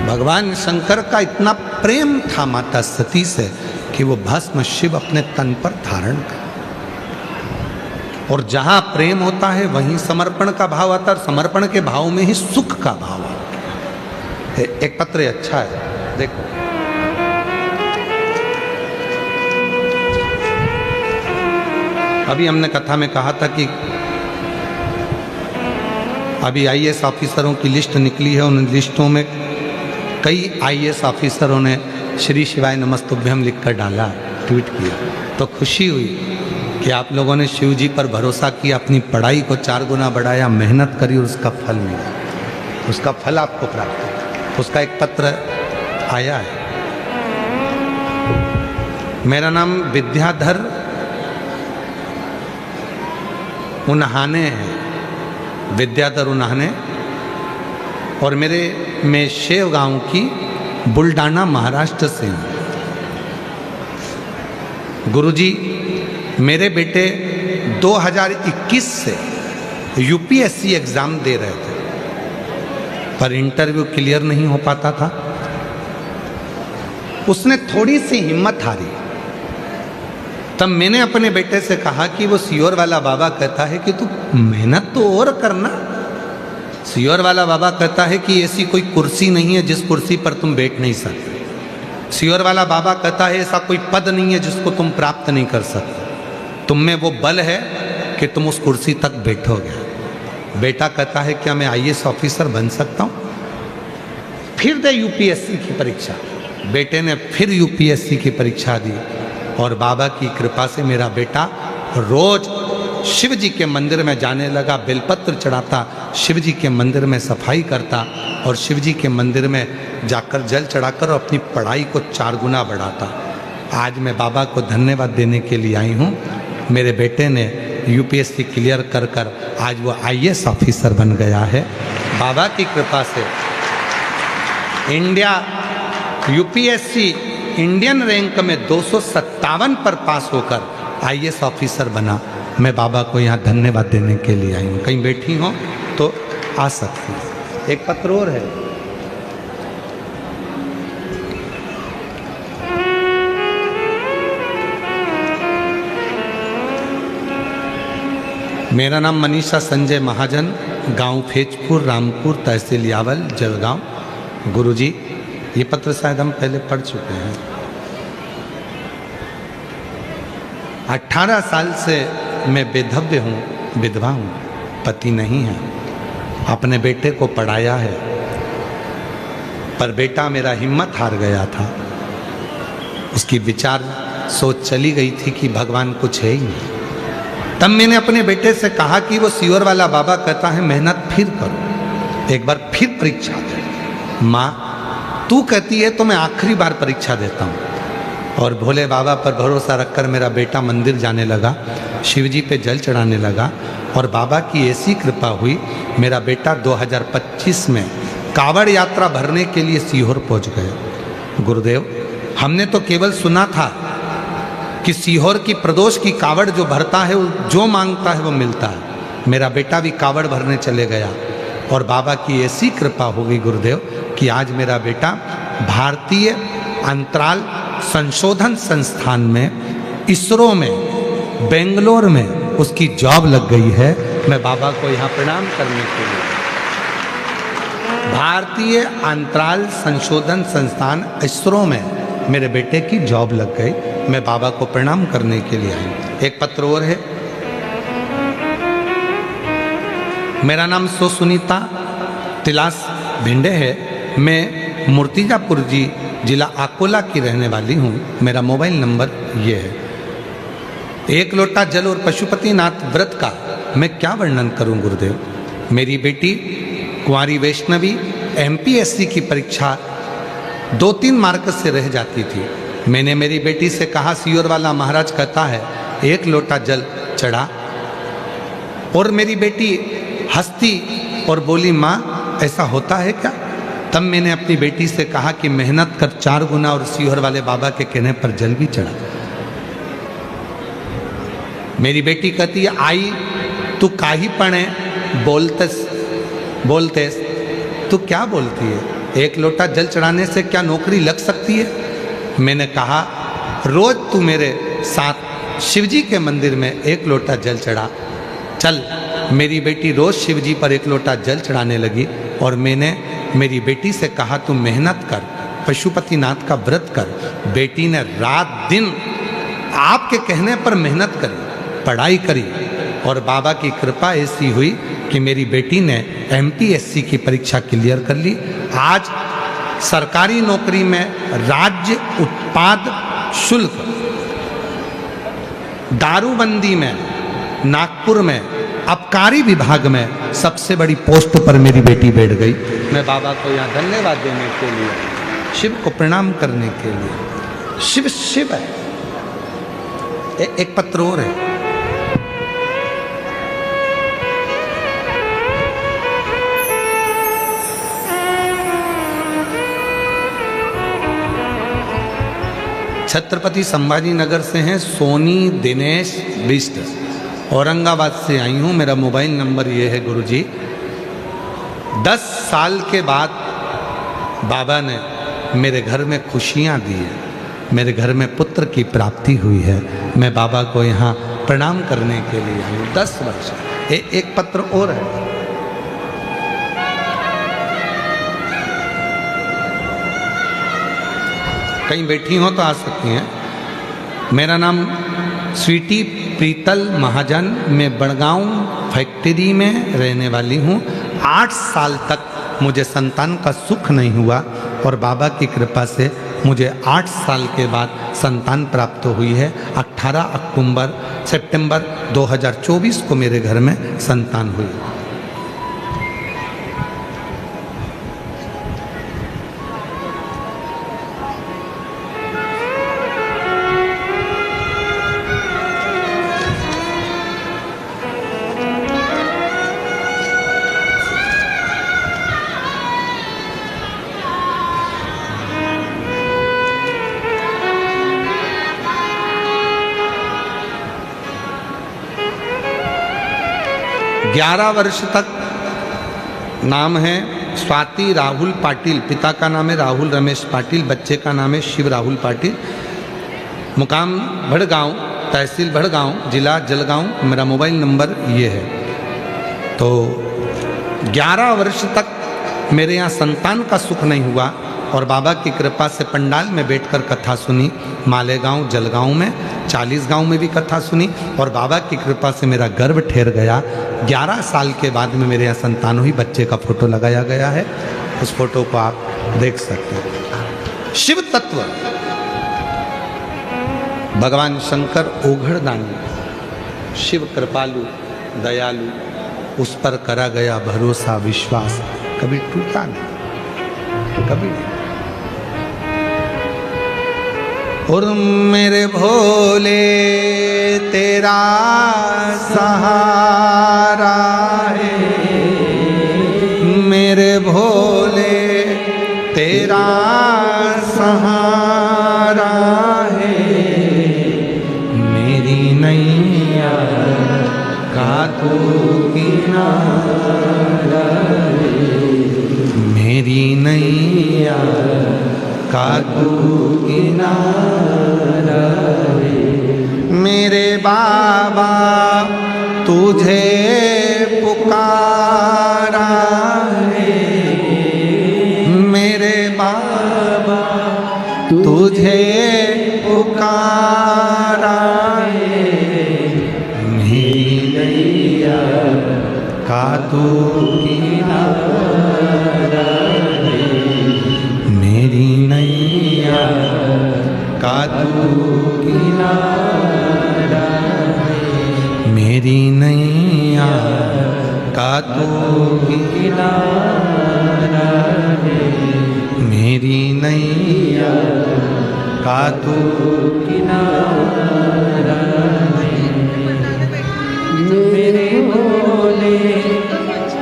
भगवान शंकर का इतना प्रेम था माता सती से कि वो भस्म शिव अपने तन पर धारण कर, और जहां प्रेम होता है वहीं समर्पण का भाव आता है, और समर्पण के भाव में ही सुख का भाव आता है। एक पत्र अच्छा है, देखो, अभी हमने कथा में कहा था कि अभी आईएएस ऑफिसरों की लिस्ट निकली है, उन लिस्टों में कई आईएएस ऑफिसरों ने श्री शिवाय नमस्तुभ्यम लिखकर डाला, ट्वीट किया, तो खुशी हुई कि आप लोगों ने शिव जी पर भरोसा किया, अपनी पढ़ाई को 4 गुना बढ़ाया, मेहनत करी और उसका फल मिला, उसका फल आपको प्राप्त हुआ। उसका एक पत्र आया है, मेरा नाम विद्याधर उन्हाने है, विद्याधर उन्हाने, और मैं शेव गांव की बुल्डाना महाराष्ट्र से हूँ। गुरुजी, मेरे बेटे 2021 से यूपीएससी एग्ज़ाम दे रहे थे, पर इंटरव्यू क्लियर नहीं हो पाता था। उसने थोड़ी सी हिम्मत हारी। तब मैंने अपने बेटे से कहा कि वो सियोर वाला बाबा कहता है कि तू मेहनत तो और करना। सियोर वाला बाबा कहता है कि ऐसी कोई कुर्सी नहीं है जिस कुर्सी पर तुम बैठ नहीं सकते। सियोर वाला बाबा कहता है ऐसा कोई पद नहीं है जिसको तुम प्राप्त नहीं कर सकते। तुम में वो बल है कि तुम उस कुर्सी तक बैठोगे। बेटा कहता है क्या मैं आईएएस ऑफिसर बन सकता हूँ? फिर दे यूपीएससी की परीक्षा। बेटे ने फिर यूपीएससी की परीक्षा दी, और बाबा की कृपा से मेरा बेटा रोज शिव जी के मंदिर में जाने लगा, बेलपत्र चढ़ाता, शिव जी के मंदिर में सफाई करता, और शिव जी के मंदिर में जाकर जल चढ़ाकर अपनी पढ़ाई को 4 गुना बढ़ाता। आज मैं बाबा को धन्यवाद देने के लिए आई हूँ। मेरे बेटे ने यूपीएससी क्लियर कर कर आज वो आईएएस ऑफिसर बन गया है। बाबा की कृपा से इंडिया यूपीएससी इंडियन रैंक में 257 पर पास होकर आईएएस ऑफिसर बना। मैं बाबा को यहाँ धन्यवाद देने के लिए आई हूँ। कहीं बैठी हो तो आ सकती है। एक पत्र और है। मेरा नाम मनीषा संजय महाजन, गांव फेजपुर, रामपुर, तहसील यावल, जलगांव। गुरुजी, ये पत्र शायद हम पहले पढ़ चुके हैं। 18 साल से मैं बेधव्य हूँ, विधवा हूँ, पति नहीं है। अपने बेटे को पढ़ाया है, पर बेटा मेरा हिम्मत हार गया था। उसकी विचार सोच चली गई थी कि भगवान कुछ है ही नहीं। तब मैंने अपने बेटे से कहा कि वो सियोर वाला बाबा कहता है मेहनत फिर करो, एक बार फिर परीक्षा दे। माँ, तू कहती है तो मैं आखिरी बार परीक्षा देता हूँ। और भोले बाबा पर भरोसा रखकर मेरा बेटा मंदिर जाने लगा, शिव जी पे जल चढ़ाने लगा, और बाबा की ऐसी कृपा हुई, मेरा बेटा 2025 में कावड़ यात्रा भरने के लिए सीहोर पहुँच गए। गुरुदेव, हमने तो केवल सुना था कि सीहोर की प्रदोष की कावड़ जो भरता है, जो मांगता है वो मिलता है। मेरा बेटा भी कावड़ भरने चले गया, और बाबा की ऐसी कृपा हो गई गुरुदेव कि आज मेरा बेटा भारतीय अंतराल संशोधन संस्थान में, इसरो में, बेंगलोर में उसकी जॉब लग गई है। मैं बाबा को यहाँ प्रणाम करने के लिए, भारतीय अंतराल संशोधन संस्थान इसरो में मेरे बेटे की जॉब लग गई। मैं बाबा को प्रणाम करने के लिए आई। एक पत्र और है। मेरा नाम सुनीता तिलास भिंडे है। मैं मूर्तिजापुर जी, जिला अकोला की रहने वाली हूँ। मेरा मोबाइल नंबर ये है। 1 लोटा जल और पशुपतिनाथ व्रत का मैं क्या वर्णन करूँ गुरुदेव। मेरी बेटी कुंवारी वैष्णवी एमपीएससी की परीक्षा 2-3 मार्क से रह जाती थी। मैंने मेरी बेटी से कहा, सियोर वाला महाराज कहता है 1 लोटा जल चढ़ा, और मेरी बेटी हंसती और बोली, माँ ऐसा होता है क्या? तब मैंने अपनी बेटी से कहा कि मेहनत कर 4 गुना, और सियोर वाले बाबा के कहने पर जल भी चढ़ा। मेरी बेटी कहती है, आई तू काहे पढ़े बोलते तू क्या बोलती है? 1 लोटा जल चढ़ाने से क्या नौकरी लग सकती है? मैंने कहा, रोज तू मेरे साथ शिवजी के मंदिर में 1 लोटा जल चढ़ा। चल। मेरी बेटी रोज शिवजी पर 1 लोटा जल चढ़ाने लगी, और मैंने मेरी बेटी से कहा तू मेहनत कर, पशुपतिनाथ का व्रत कर। बेटी ने रात दिन आपके कहने पर मेहनत करी, पढ़ाई करी, और बाबा की कृपा ऐसी हुई कि मेरी बेटी ने एमपीएससी की परीक्षा क्लियर कर ली। आज सरकारी नौकरी में राज्य उत्पाद शुल्क दारूबंदी में, नागपुर में आबकारी विभाग में सबसे बड़ी पोस्ट पर मेरी बेटी बैठ गई। मैं बाबा को यहाँ धन्यवाद देने के लिए, शिव को प्रणाम करने के लिए। शिव शिव है, एक पत्र और है। छत्रपति संभाजी नगर से हैं सोनी दिनेश बिष्ट, औरंगाबाद से आई हूँ। मेरा मोबाइल नंबर ये है गुरुजी। 10 साल के बाद बाबा ने मेरे घर में खुशियाँ दी है, मेरे घर में पुत्र की प्राप्ति हुई है। मैं बाबा को यहाँ प्रणाम करने के लिए आई हूँ। 10 वर्ष। एक पत्र और है। कहीं बैठी हो तो आ सकती हैं। मेरा नाम स्वीटी प्रीतल महाजन, मैं बड़गांव फैक्ट्री में रहने वाली हूँ। 8 साल तक मुझे संतान का सुख नहीं हुआ और बाबा की कृपा से मुझे 8 साल के बाद संतान प्राप्त हुई है। 18 सितंबर 2024 को मेरे घर में संतान हुई। ग्यारह वर्ष तक नाम है स्वाति राहुल पाटिल। पिता का नाम है राहुल रमेश पाटिल, बच्चे का नाम है शिव राहुल पाटिल। मुकाम भड़गांव, तहसील भड़गांव, जिला जलगांव। मेरा मोबाइल नंबर ये है। तो 11 वर्ष तक मेरे यहाँ संतान का सुख नहीं हुआ और बाबा की कृपा से पंडाल में बैठकर कथा सुनी। मालेगांव, जलगांव में, 40 गांव में भी कथा सुनी और बाबा की कृपा से मेरा गर्भ ठहर गया। 11 साल के बाद में मेरे यहाँ संतान हुई। बच्चे का फोटो लगाया गया है, उस फोटो को आप देख सकते हैं। शिव तत्व भगवान शंकर ओघड़दानी, शिव कृपालु दयालु, उस पर करा गया भरोसा विश्वास कभी टूटा नहीं, कभी नहीं। और मेरे भोले तेरा सहारा है, मेरे भोले तेरा सहारा है, मेरी नैया का तू किनारा है, मेरी नैया का तू किनारा है। मेरे बाबा तुझे पुकारा है, मेरे बाबा तुझे पुकारा है, मेरी नैया का तू किनारा है, मेरी नैया का तू किनारा है, मेरी नैया का तू किनारा है, मेरी नैया का तू किनारा है। मेरे भोले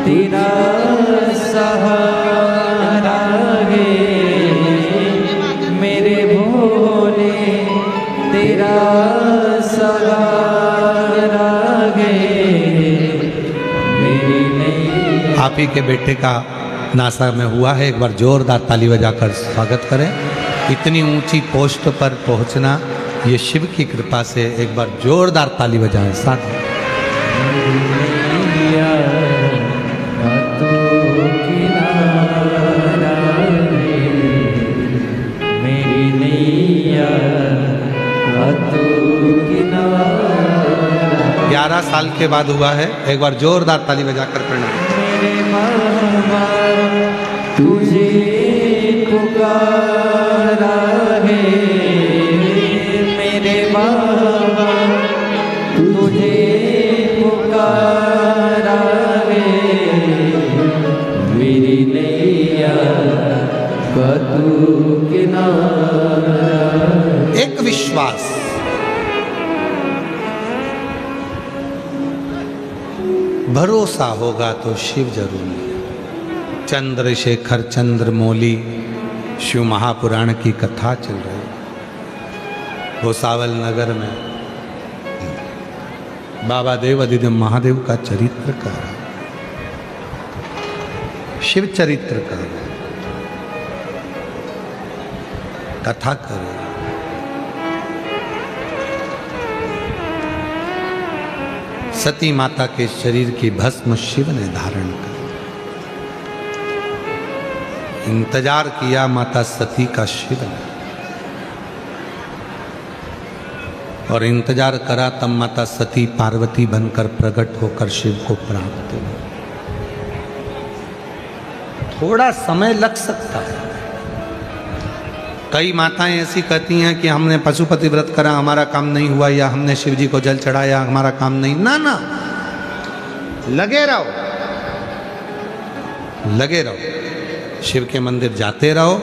तेरा सहारा है, मेरे भोले तेरा सहारा है, मेरी नहीं। आप ही के बेटे का नासा में हुआ है। एक बार जोरदार ताली बजाकर स्वागत करें। इतनी ऊंची पोस्ट पर पहुंचना ये शिव की कृपा से। एक बार जोरदार ताली बजाएं साथ। मेरी नैया 11 साल के बाद हुआ है। एक बार जोरदार ताली बजाकर प्रणाम। मेरे बाबा तुझे पुकारा है, मेरे बाबा तुझे पुकारा है, मेरी नैया का तू किनारा। एक विश्वास भरोसा होगा तो शिव जरूर मिलेगा। चंद्रशेखर चंद्रमौली शिव महापुराण की कथा चल रही भुसावल नगर में। बाबा देव अधिदेव महादेव का चरित्र कर रहा, शिव चरित्र कर रहा, कथा कर रहा। सती माता के शरीर की भस्म शिव ने धारण कर, इंतजार किया माता सती का शिव ने, और इंतजार करा तब माता सती पार्वती बनकर प्रकट होकर शिव को प्राप्त हुई। थोड़ा समय लग सकता है। कई माताएं ऐसी कहती हैं कि हमने पशुपति व्रत करा, हमारा काम नहीं हुआ, या हमने शिव जी को जल चढ़ाया, हमारा काम नहीं। ना ना, लगे रहो, लगे रहो, शिव के मंदिर जाते रहो।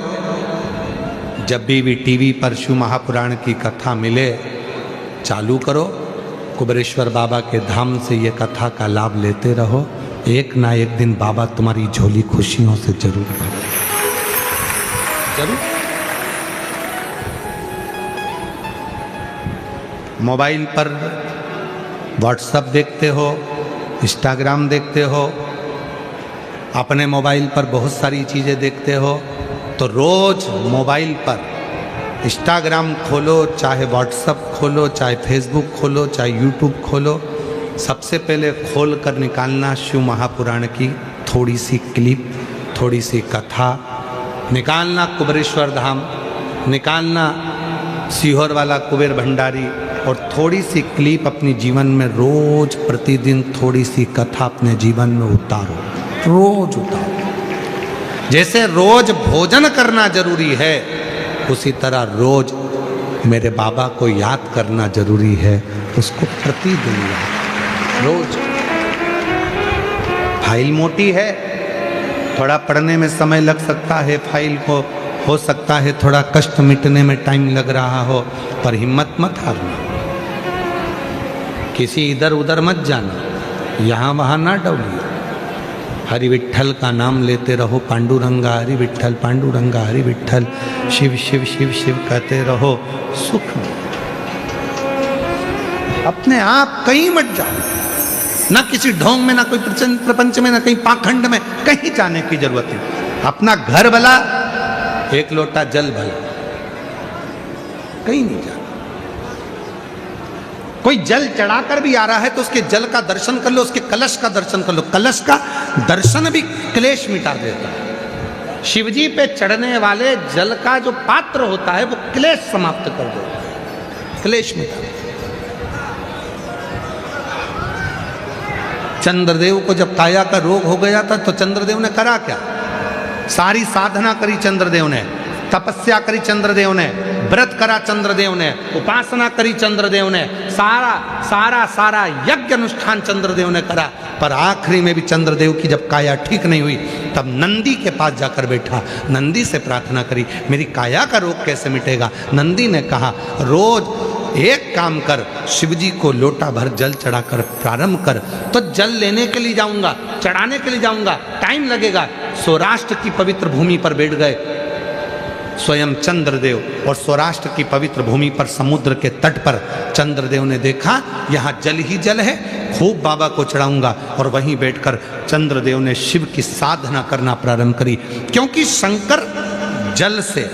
जब भी टीवी पर शिव महापुराण की कथा मिले चालू करो, कुबेरेश्वर बाबा के धाम से ये कथा का लाभ लेते रहो। एक ना एक दिन बाबा तुम्हारी झोली खुशियों से जरूर भरेगा, जरूर। मोबाइल पर व्हाट्सएप देखते हो, इंस्टाग्राम देखते हो, अपने मोबाइल पर बहुत सारी चीज़ें देखते हो, तो रोज मोबाइल पर इंस्टाग्राम खोलो, चाहे व्हाट्सएप खोलो, चाहे फेसबुक खोलो, चाहे यूट्यूब खोलो, सबसे पहले खोल कर निकालना शिव महापुराण की थोड़ी सी क्लिप, थोड़ी सी कथा निकालना, कुबेरेश्वर धाम निकालना, सीहोर वाला कुबेर भंडारी, और थोड़ी सी क्लिप अपनी जीवन में रोज प्रतिदिन थोड़ी सी कथा अपने जीवन में उतारो, रोज उतारो। जैसे रोज भोजन करना जरूरी है, उसी तरह रोज मेरे बाबा को याद करना जरूरी है, उसको प्रतिदिन याद, रोज। फाइल मोटी है, थोड़ा पढ़ने में समय लग सकता है, फाइल को हो सकता है थोड़ा कष्ट मिटने में टाइम लग रहा हो, पर हिम्मत मत हारना, किसी इधर उधर मत जाना, यहाँ वहाँ ना डौलिए। हरि विट्ठल का नाम लेते रहो, पांडुरंगा हरि विट्ठल, पांडुरंगा हरि विट्ठल, शिव शिव शिव शिव कहते रहो, सुख में अपने आप कहीं मत जाओ, ना किसी ढोंग में, ना कोई प्रपंच में, ना कहीं पाखंड में, कहीं जाने की जरूरत नहीं। अपना घर भला, एक लोटा जल भला, कहीं नहीं जाना। कोई जल चढ़ाकर भी आ रहा है तो उसके जल का दर्शन कर लो, उसके कलश का दर्शन कर लो। कलश का दर्शन भी क्लेश मिटा देता है। शिवजी पे चढ़ने वाले जल का जो पात्र होता है वो क्लेश समाप्त कर देता है, क्लेश मिटा देता है। चंद्रदेव को जब काया का रोग हो गया था तो चंद्रदेव ने करा क्या? सारी साधना करी चंद्रदेव ने, तपस्या करी चंद्रदेव ने, व्रत करा चंद्रदेव ने, उपासना करी चंद्रदेव ने, सारा सारा सारा यज्ञ अनुष्ठान चंद्रदेव ने करा, पर आखिरी में भी चंद्रदेव की जब काया ठीक नहीं हुई तब नंदी के पास जाकर बैठा, नंदी से प्रार्थना करी, मेरी काया का रोग कैसे मिटेगा? नंदी ने कहा, रोज एक काम कर, शिवजी को लोटा भर जल चढ़ाकर प्रारंभ कर। तो जल लेने के लिए जाऊंगा, चढ़ाने के लिए जाऊंगा, टाइम लगेगा। सौराष्ट्र की पवित्र भूमि पर बैठ गए स्वयं चंद्रदेव, और सौराष्ट्र की पवित्र भूमि पर समुद्र के तट पर चंद्रदेव ने देखा यहाँ जल ही जल है, खूब बाबा को चढ़ाऊंगा। और वहीं बैठकर चंद्रदेव ने शिव की साधना करना प्रारंभ करी, क्योंकि शंकर जल से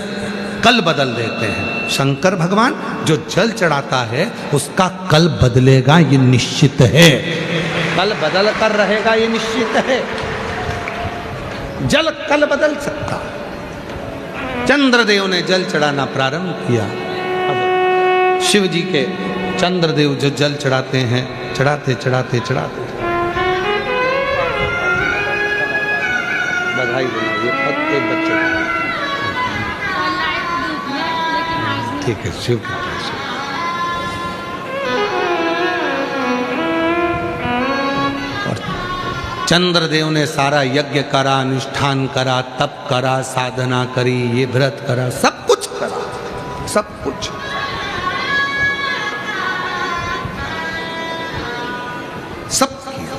कल बदल देते हैं। शंकर भगवान जो जल चढ़ाता है उसका कल बदलेगा, ये निश्चित है, कल बदल कर रहेगा, ये निश्चित है। जल कल बदल सकता। चंद्रदेव ने जल चढ़ाना प्रारंभ किया। अब शिव जी के चंद्रदेव जो जल चढ़ाते हैं, चढ़ाते चढ़ाते चढ़ाते, बधाई देना, ये पत्ते बच्चे, ठीक है, शिव की तरफ से। और चंद्रदेव ने सारा यज्ञ करा, अनुष्ठान करा, तप करा, साधना करी, ये व्रत करा, सब कुछ करा, सब कुछ। सब किया।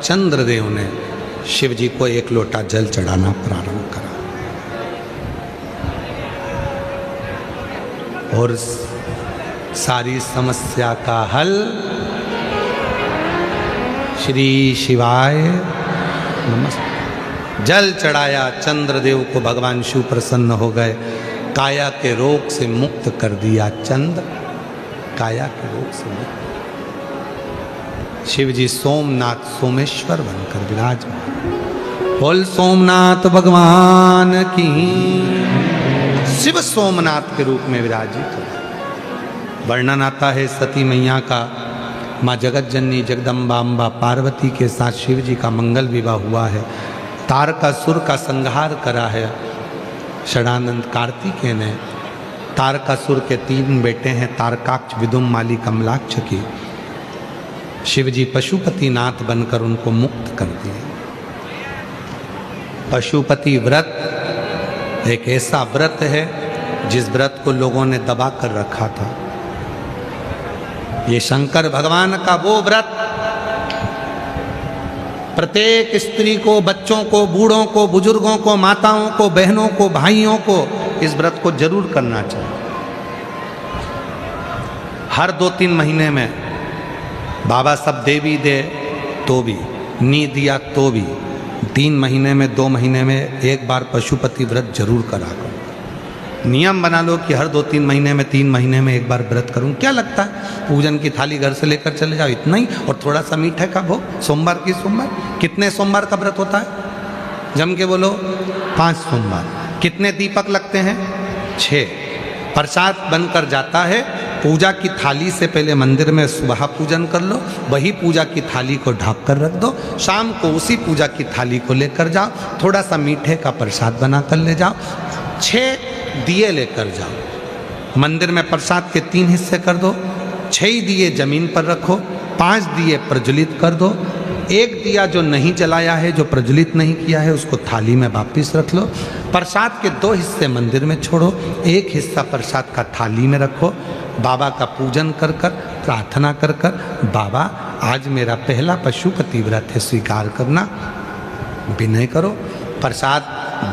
चंद्रदेव ने शिव जी को एक लोटा जल चढ़ाना प्रारंभ करा और सारी समस्या का हल श्री शिवाय नमस्ते। जल चढ़ाया, चंद्रदेव को भगवान शिव प्रसन्न हो गए, काया के रोग से मुक्त कर दिया। चंद्र काया के रोग से मुक्त। शिव जी सोमनाथ सोमेश्वर बनकर विराजमान। बोल सोमनाथ भगवान की। शिव सोमनाथ के रूप में विराजित हो। वर्णन आता है सती मैया का, माँ जगत जननी जगदम्बा अम्बा पार्वती के साथ शिव जी का मंगल विवाह हुआ है। तारकासुर का संहार करा है षडानंद कार्तिकेय ने। तारकासुर के 3 बेटे हैं, तारकाक्ष, विदुम, माली, कमलाक्ष की। शिव जी पशुपति नाथ बनकर उनको मुक्त कर दिए। पशुपति व्रत एक ऐसा व्रत है जिस व्रत को लोगों ने दबा कर रखा था। ये शंकर भगवान का वो व्रत प्रत्येक स्त्री को, बच्चों को, बूढ़ों को, बुजुर्गों को, माताओं को, बहनों को, भाइयों को इस व्रत को जरूर करना चाहिए। हर 2-3 महीने में बाबा सब देवी दे तो भी, नी दिया तो भी, 3 महीने में, 2 महीने में एक बार पशुपति व्रत जरूर करा करो। नियम बना लो कि हर 2-3 महीने में, 3 महीने में एक बार व्रत करूं। क्या लगता है, पूजन की थाली घर से लेकर चले जाओ, इतना ही, और थोड़ा सा मीठे का भोग। सोमवार की सोमवार, कितने सोमवार का व्रत होता है? जम के बोलो, 5 सोमवार। कितने दीपक लगते हैं? 6। प्रसाद बनकर जाता है। पूजा की थाली से पहले मंदिर में सुबह पूजन कर लो, वही पूजा की थाली को ढक कर रख दो। शाम को उसी पूजा की थाली को लेकर जाओ, थोड़ा सा मीठे का प्रसाद बना कर ले जाओ। 6 दिए लेकर जाओ। मंदिर में प्रसाद के 3 हिस्से कर दो। 6 दिए जमीन पर रखो, 5 दिए प्रज्वलित कर दो। 1 दिया जो नहीं जलाया है, जो प्रज्वलित नहीं किया है, उसको थाली में वापिस रख लो। प्रसाद के 2 हिस्से मंदिर में छोड़ो, 1 हिस्सा प्रसाद का थाली में रखो। बाबा का पूजन कर कर, प्रार्थना कर कर, बाबा आज मेरा पहला पशुपति व्रत है, स्वीकार करना। विनय करो, प्रसाद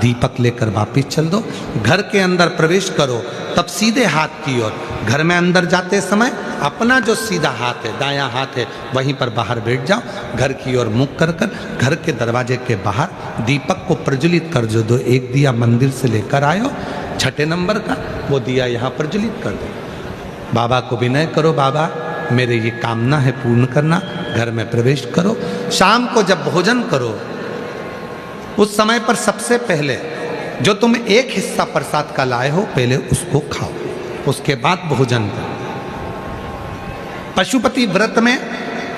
दीपक लेकर वापिस चल दो। घर के अंदर प्रवेश करो, तब सीधे हाथ की ओर। घर में अंदर जाते समय अपना जो सीधा हाथ है, दायां हाथ है, वहीं पर बाहर बैठ जाओ। घर की ओर मुख कर कर घर के दरवाजे के बाहर दीपक को प्रज्वलित कर दो। 1 दिया मंदिर से लेकर आयो, 6ठे नंबर का, वो दिया यहाँ प्रज्वलित कर दो। बाबा को विनय करो, बाबा मेरे ये कामना है पूर्ण करना। घर में प्रवेश करो। शाम को जब भोजन करो, उस समय पर सबसे पहले जो तुम 1 हिस्सा प्रसाद का लाए हो, पहले उसको खाओ, उसके बाद भोजन करो। पशुपति व्रत में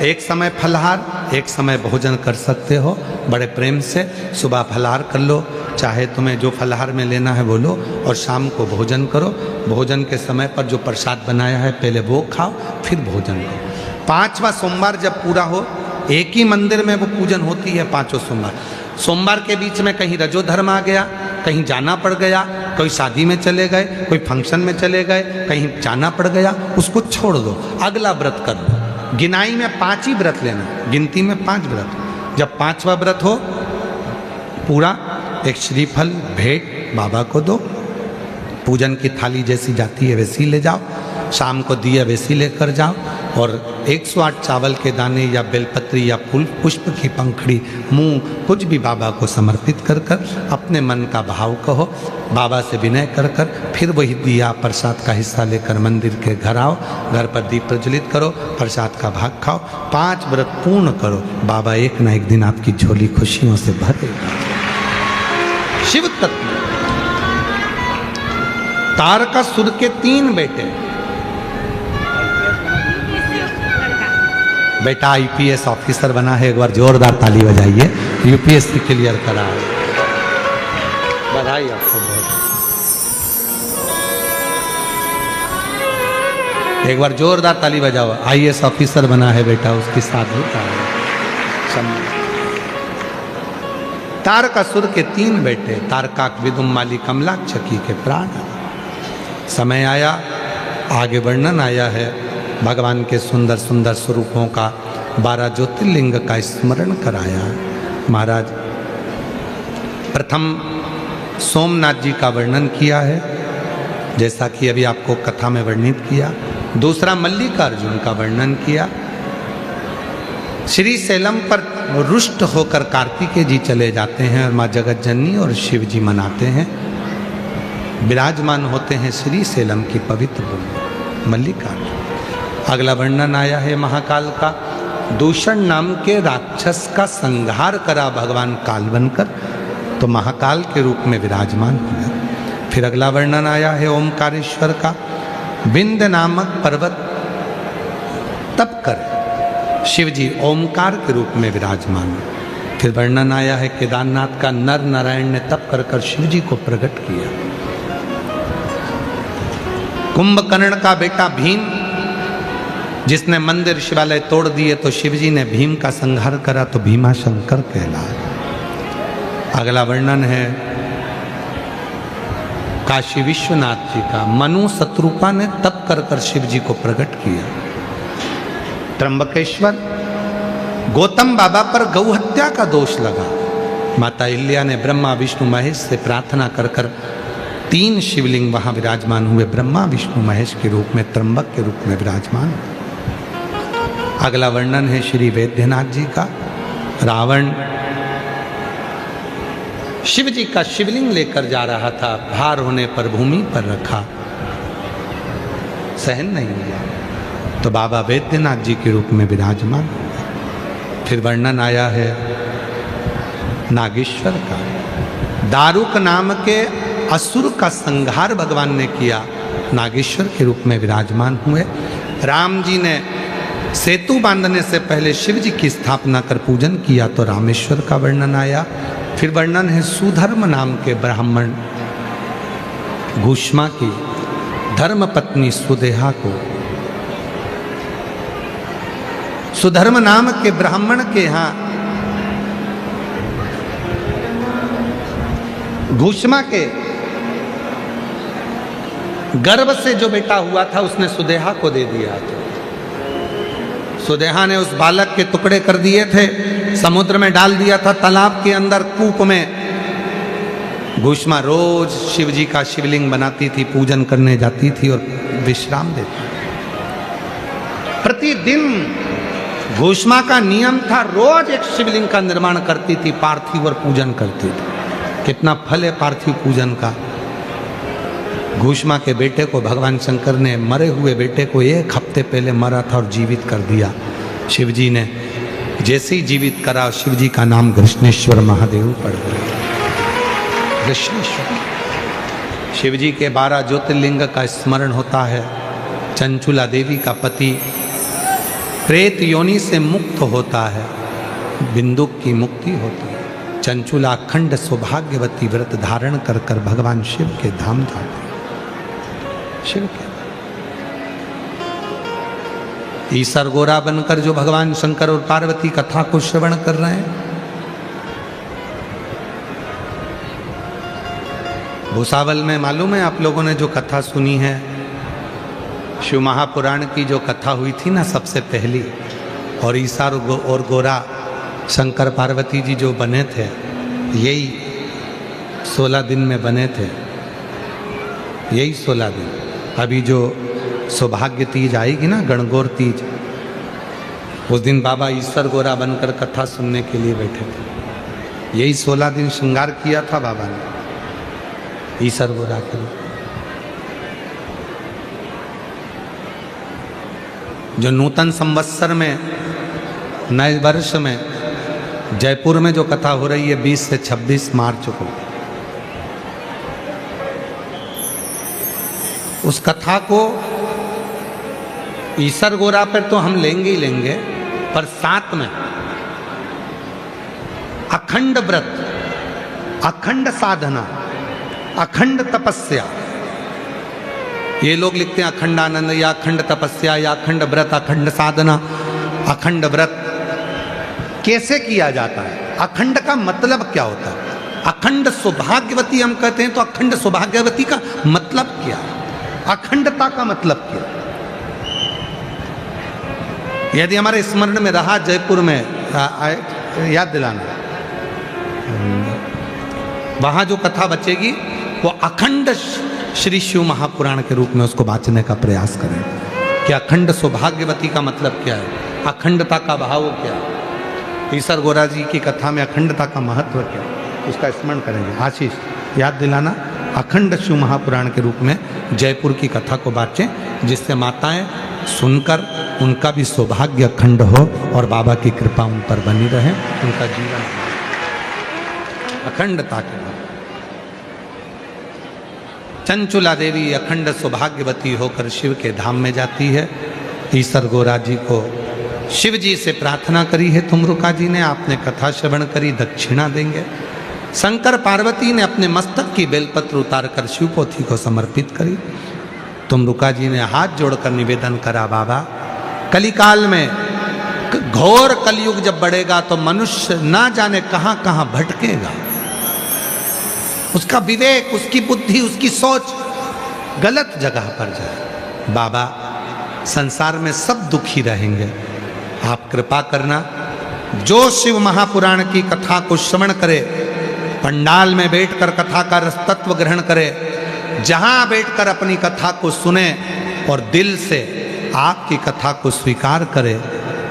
एक समय फलाहार, एक समय भोजन कर सकते हो। बड़े प्रेम से सुबह फलाहार कर लो, चाहे तुम्हें जो फलाहार में लेना है वो लो, और शाम को भोजन करो। भोजन के समय पर जो प्रसाद बनाया है पहले वो खाओ, फिर भोजन करो। 5वां सोमवार जब पूरा हो, एक ही मंदिर में वो पूजन होती है 5 सोमवार। सोमवार के बीच में कहीं रजोधर्म आ गया, कहीं जाना पड़ गया, कोई शादी में चले गए, कोई फंक्शन में चले गए, कहीं जाना पड़ गया, उसको छोड़ दो, अगला व्रत कर लो। गिनाई में 5 ही व्रत लेना, गिनती में 5 व्रत। जब 5वां व्रत हो पूरा, एक श्रीफल भेंट बाबा को दो। पूजन की थाली जैसी जाती है वैसी ले जाओ। शाम को दिया वैसी लेकर जाओ, और 108 चावल के दाने या बेलपत्री या फूल पुष्प की पंखड़ी, मुंह, कुछ भी बाबा को समर्पित कर कर अपने मन का भाव कहो। बाबा से विनय कर कर फिर वही दिया प्रसाद का हिस्सा लेकर मंदिर के घर आओ। घर पर दीप प्रज्वलित करो, प्रसाद का भाग खाओ। 5 व्रत पूर्ण करो, बाबा एक ना एक दिन आपकी झोली खुशियों से भर देगा। शिव तत्व। तारकासुर के 3 बेटे। बेटा आईपीएस ऑफिसर बना है, एक बार जोरदार ताली बजाइए। यूपीएससी क्लियर करा है, बधाई आपको बहुत। एक बार जोरदार ताली बजाओ। आईएएस ऑफिसर बना है बेटा, उसकी शादी का तारकासुर के 3 बेटे, तारकाक, विदुम, माली, कमलाक्ष के प्राण। समय आया, आगे वर्णन आया है भगवान के सुंदर सुंदर स्वरूपों का। 12 ज्योतिर्लिंग का स्मरण कराया। महाराज प्रथम सोमनाथ जी का वर्णन किया है, जैसा कि अभी आपको कथा में वर्णित किया। दूसरा मल्लिकार्जुन का वर्णन किया। श्री शैलम पर रुष्ट होकर कार्तिकेय जी चले जाते हैं और माँ जगत जननी और शिव जी मनाते हैं, विराजमान होते हैं श्री शैलम की पवित्र भूमि मल्लिकार्जुन। अगला वर्णन आया है महाकाल का। दूषण नाम के राक्षस का संहार करा भगवान काल बनकर, तो महाकाल के रूप में विराजमान हुआ। फिर अगला वर्णन आया है ओमकारेश्वर का। विंध्य नामक पर्वत तप कर शिव जी ओमकार के रूप में विराजमान हुए। फिर वर्णन आया है केदारनाथ का। नर नारायण ने तप कर कर शिव जी को प्रकट किया। कुंभकर्ण का बेटा भीम, जिसने मंदिर शिवालय तोड़ दिए, तो शिवजी ने भीम का संहार करा, तो भीमा शंकर कहलाए। अगला वर्णन है काशी विश्वनाथ जी का। मनु शत्रुपा ने तप कर कर शिव जी को प्रकट किया। त्र्यंबकेश्वर, गौतम बाबा पर गौ हत्या का दोष लगा, माता अहिल्या ने ब्रह्मा विष्णु महेश से प्रार्थना कर कर 3 शिवलिंग वहां विराजमान हुए, ब्रह्मा विष्णु महेश के रूप में, त्र्यंबक के रूप में विराजमान। अगला वर्णन है श्री वैद्यनाथ जी का। रावण शिव जी का शिवलिंग लेकर जा रहा था, भार होने पर भूमि पर रखा, सहन नहीं हुआ, तो बाबा वैद्यनाथ जी के रूप में विराजमान। फिर वर्णन आया है नागेश्वर का। दारुक नाम के असुर का संहार भगवान ने किया, नागेश्वर के रूप में विराजमान हुए। राम जी ने सेतु बांधने से पहले शिव जी की स्थापना कर पूजन किया, तो रामेश्वर का वर्णन आया। फिर वर्णन है सुधर्म नाम के ब्राह्मण घुष्मा की धर्म पत्नी सुदेहा को। सुधर्म नाम के ब्राह्मण के यहाँ घुष्मा के गर्भ से जो बेटा हुआ था उसने सुदेहा को दे दिया था। सुदेहा ने उस बालक के टुकड़े कर दिए थे, समुद्र में डाल दिया था, तालाब के अंदर कूप में। घुष्मा रोज शिव जी का शिवलिंग बनाती थी, पूजन करने जाती थी और विश्राम देती। प्रतिदिन घुष्मा का नियम था, रोज एक शिवलिंग का निर्माण करती थी, पार्थिव और पूजन करती थी। कितना फल है पार्थिव पूजन का। घुष्मा के बेटे को भगवान शंकर ने, मरे हुए बेटे को 1 हफ्ते पहले मरा था और जीवित कर दिया। शिव जी ने जैसे ही जीवित करा, शिव जी का नाम कृष्णेश्वर महादेव पड़ गया। कृष्णेश्वर शिव जी के 12 ज्योतिर्लिंग का स्मरण होता है। चंचुला देवी का पति प्रेत योनि से मुक्त होता है, बिंदुक की मुक्ति होती है। चंचुला अखंड सौभाग्यवती व्रत धारण कर कर भगवान शिव के धाम जाते। शिव के ईसर गोरा बनकर जो भगवान शंकर और पार्वती कथा को श्रवण कर रहे हैं, भूसावल में मालूम है आप लोगों ने जो कथा सुनी है, शिव महापुराण की जो कथा हुई थी ना सबसे पहली, और ईसा और गोरा शंकर पार्वती जी जो बने थे, यही 16 दिन में बने थे, यही 16 दिन। अभी जो सौभाग्य तीज आएगी ना, गणगौर तीज, उस दिन बाबा ईश्वर गोरा बनकर कथा सुनने के लिए बैठे थे। यही 16 दिन श्रृंगार किया था बाबा ने ईश्वर गोरा के लिए। जो नूतन संवत्सर में, नए वर्ष में जयपुर में जो कथा हो रही है 20 से 26 मार्च को, उस कथा को ईसर गोरा पर तो हम लेंगे ही लेंगे, पर साथ में अखंड व्रत, अखंड साधना, अखंड तपस्या। ये लोग लिखते हैं अखंड आनंद या अखंड तपस्या या अखंड व्रत, अखंड साधना। अखंड व्रत कैसे किया जाता है, अखंड का मतलब क्या होता है? अखंड सौभाग्यवती हम कहते हैं, तो अखंड सौभाग्यवती का मतलब क्या है? अखंडता का मतलब क्या? यदि हमारे स्मरण में रहा जयपुर में याद दिलाना, वहाँ जो कथा बचेगी वो अखंड श्री शिव महापुराण के रूप में उसको बांचने का प्रयास करें कि अखंड सौभाग्यवती का मतलब क्या है, अखंडता का भाव क्या है, ईसर गोरा जी की कथा में अखंडता का महत्व क्या है, उसका स्मरण करेंगे। आशीष याद दिलाना, अखंड शिव महापुराण के रूप में जयपुर की कथा को बाँचें, जिससे माताएं सुनकर उनका भी सौभाग्य अखंड हो और बाबा की कृपा उन पर बनी रहे, उनका जीवन अखंडता के। चंचुला देवी अखंड सौभाग्यवती होकर शिव के धाम में जाती है। ईसर गोरा जी को शिव जी से प्रार्थना करी है तुमरुका जी ने, आपने कथा श्रवण करी, दक्षिणा देंगे। शंकर पार्वती ने अपने मस्तक की बेलपत्र उतारकर शिवपोथी को समर्पित करी। तुमरुका जी ने हाथ जोड़कर निवेदन करा, बाबा कलिकाल में घोर कलयुग जब बढ़ेगा तो मनुष्य ना जाने कहां कहां भटकेगा, उसका विवेक, उसकी बुद्धि, उसकी सोच गलत जगह पर जाए। बाबा संसार में सब दुखी रहेंगे, आप कृपा करना, जो शिव महापुराण की कथा को श्रवण करे, पंडाल में बैठकर कथा का रस तत्व ग्रहण करे, जहां बैठकर अपनी कथा को सुने और दिल से आपकी कथा को स्वीकार करे,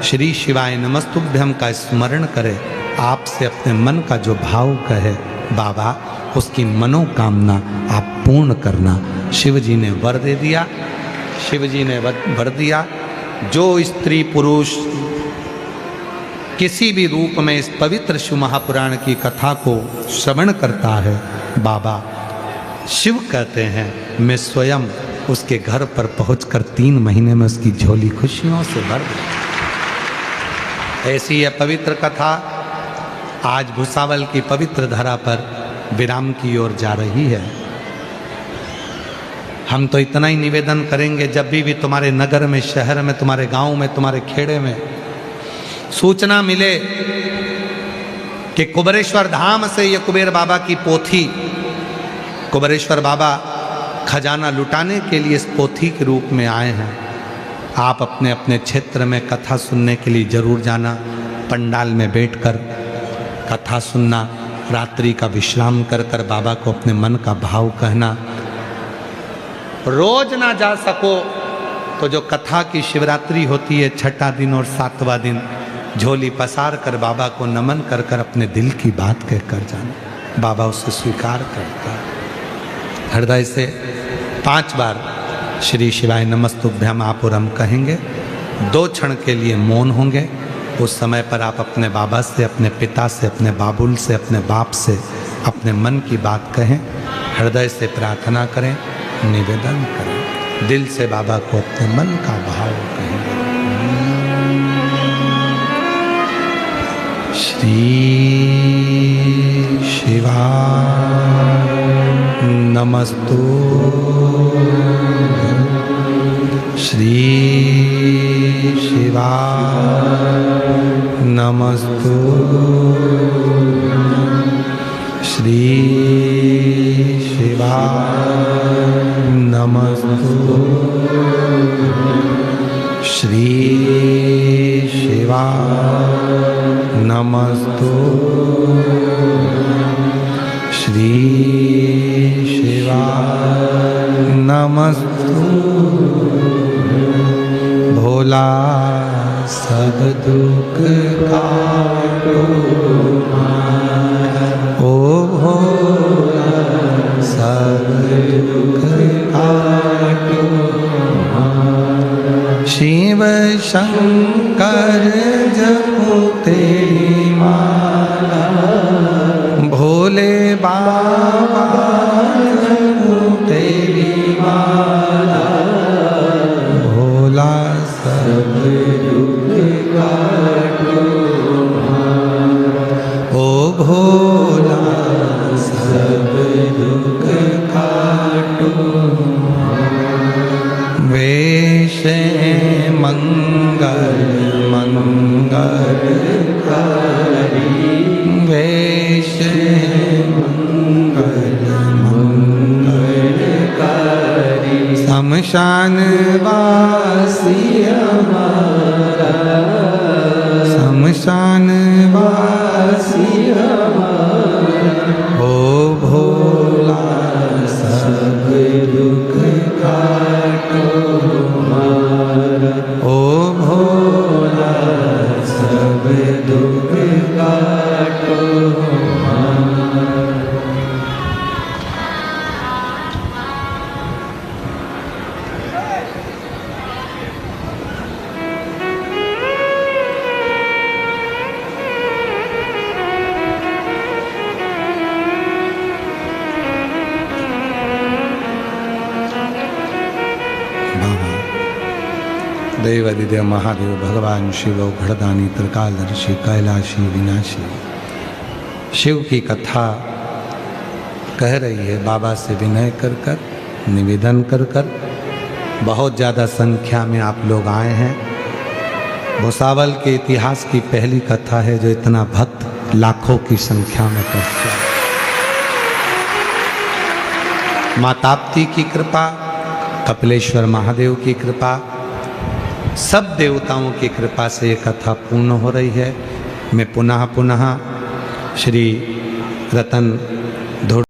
श्री शिवाय नमस्तुभ्यम का स्मरण करे, आपसे अपने मन का जो भाव कहे, बाबा उसकी मनोकामना आप पूर्ण करना। शिव जी ने वर दे दिया, शिव जी ने वर दिया, जो स्त्री पुरुष किसी भी रूप में इस पवित्र शिव महापुराण की कथा को श्रवण करता है, बाबा शिव कहते हैं मैं स्वयं उसके घर पर पहुंचकर 3 महीने में उसकी झोली खुशियों से भर दूं। ऐसी यह पवित्र कथा आज भुसावल की पवित्र धरा पर विराम की ओर जा रही है। हम तो इतना ही निवेदन करेंगे, जब भी तुम्हारे नगर में, शहर में, तुम्हारे गांव में, तुम्हारे खेड़े में सूचना मिले कि कुबेरेश्वर धाम से ये कुबेर बाबा की पोथी, कुबेरेश्वर बाबा खजाना लुटाने के लिए इस पोथी के रूप में आए हैं, आप अपने अपने क्षेत्र में कथा सुनने के लिए जरूर जाना। पंडाल में बैठकर कथा सुनना, रात्रि का विश्राम कर कर बाबा को अपने मन का भाव कहना। रोज ना जा सको तो जो कथा की शिवरात्रि होती है, छठा दिन और 7वां दिन, झोली पसार कर बाबा को नमन कर कर अपने दिल की बात कहकर जाना, बाबा उसे स्वीकार करता है। हृदय से 5 बार श्री शिवाय नमस्तुभ्यम आप और हम कहेंगे, 2 क्षण के लिए मौन होंगे। उस समय पर आप अपने बाबा से, अपने पिता से, अपने बाबुल से, अपने बाप से अपने मन की बात कहें, हृदय से प्रार्थना करें, निवेदन करें, दिल से बाबा को अपने मन का भाव कहें। श्री शिवाय नमस्तु, श्री शिवाय नमस्तु, श्री शिवाय नमस्तु, श्री शिवाय नमस्तु, श्री शिवाय नमस्तु। भोला सब दुख काटो, ओ भोला सब दुख काटो, शिव शंकर जपो तेरी माला, भोले बाबा जपो तेरी माला, भोला सब दुख काटो, ओ भोला सब दुख काटो। वेश मंगल मंगलकारी, वेश मंगल मंगलकारी, शमशान वासी हमारा शमशान वासी ओ भोला सब दुख काटो हमारा, ओ भोला सब दुख काटो हमारा। देवादिदेव महादेव भगवान शिव घड़दानी त्रिकालदर्शी कैलाशी विनाशी शिव की कथा कह रही है। बाबा से विनय कर कर, निवेदन कर कर, बहुत ज़्यादा संख्या में आप लोग आए हैं। भुसावल के इतिहास की पहली कथा है जो इतना भक्त लाखों की संख्या में पहुंचा। माँ ताप्ती की कृपा, कपिलेश्वर महादेव की कृपा, सब देवताओं की कृपा से ये कथा पूर्ण हो रही है। मैं पुनः पुनः श्री रतन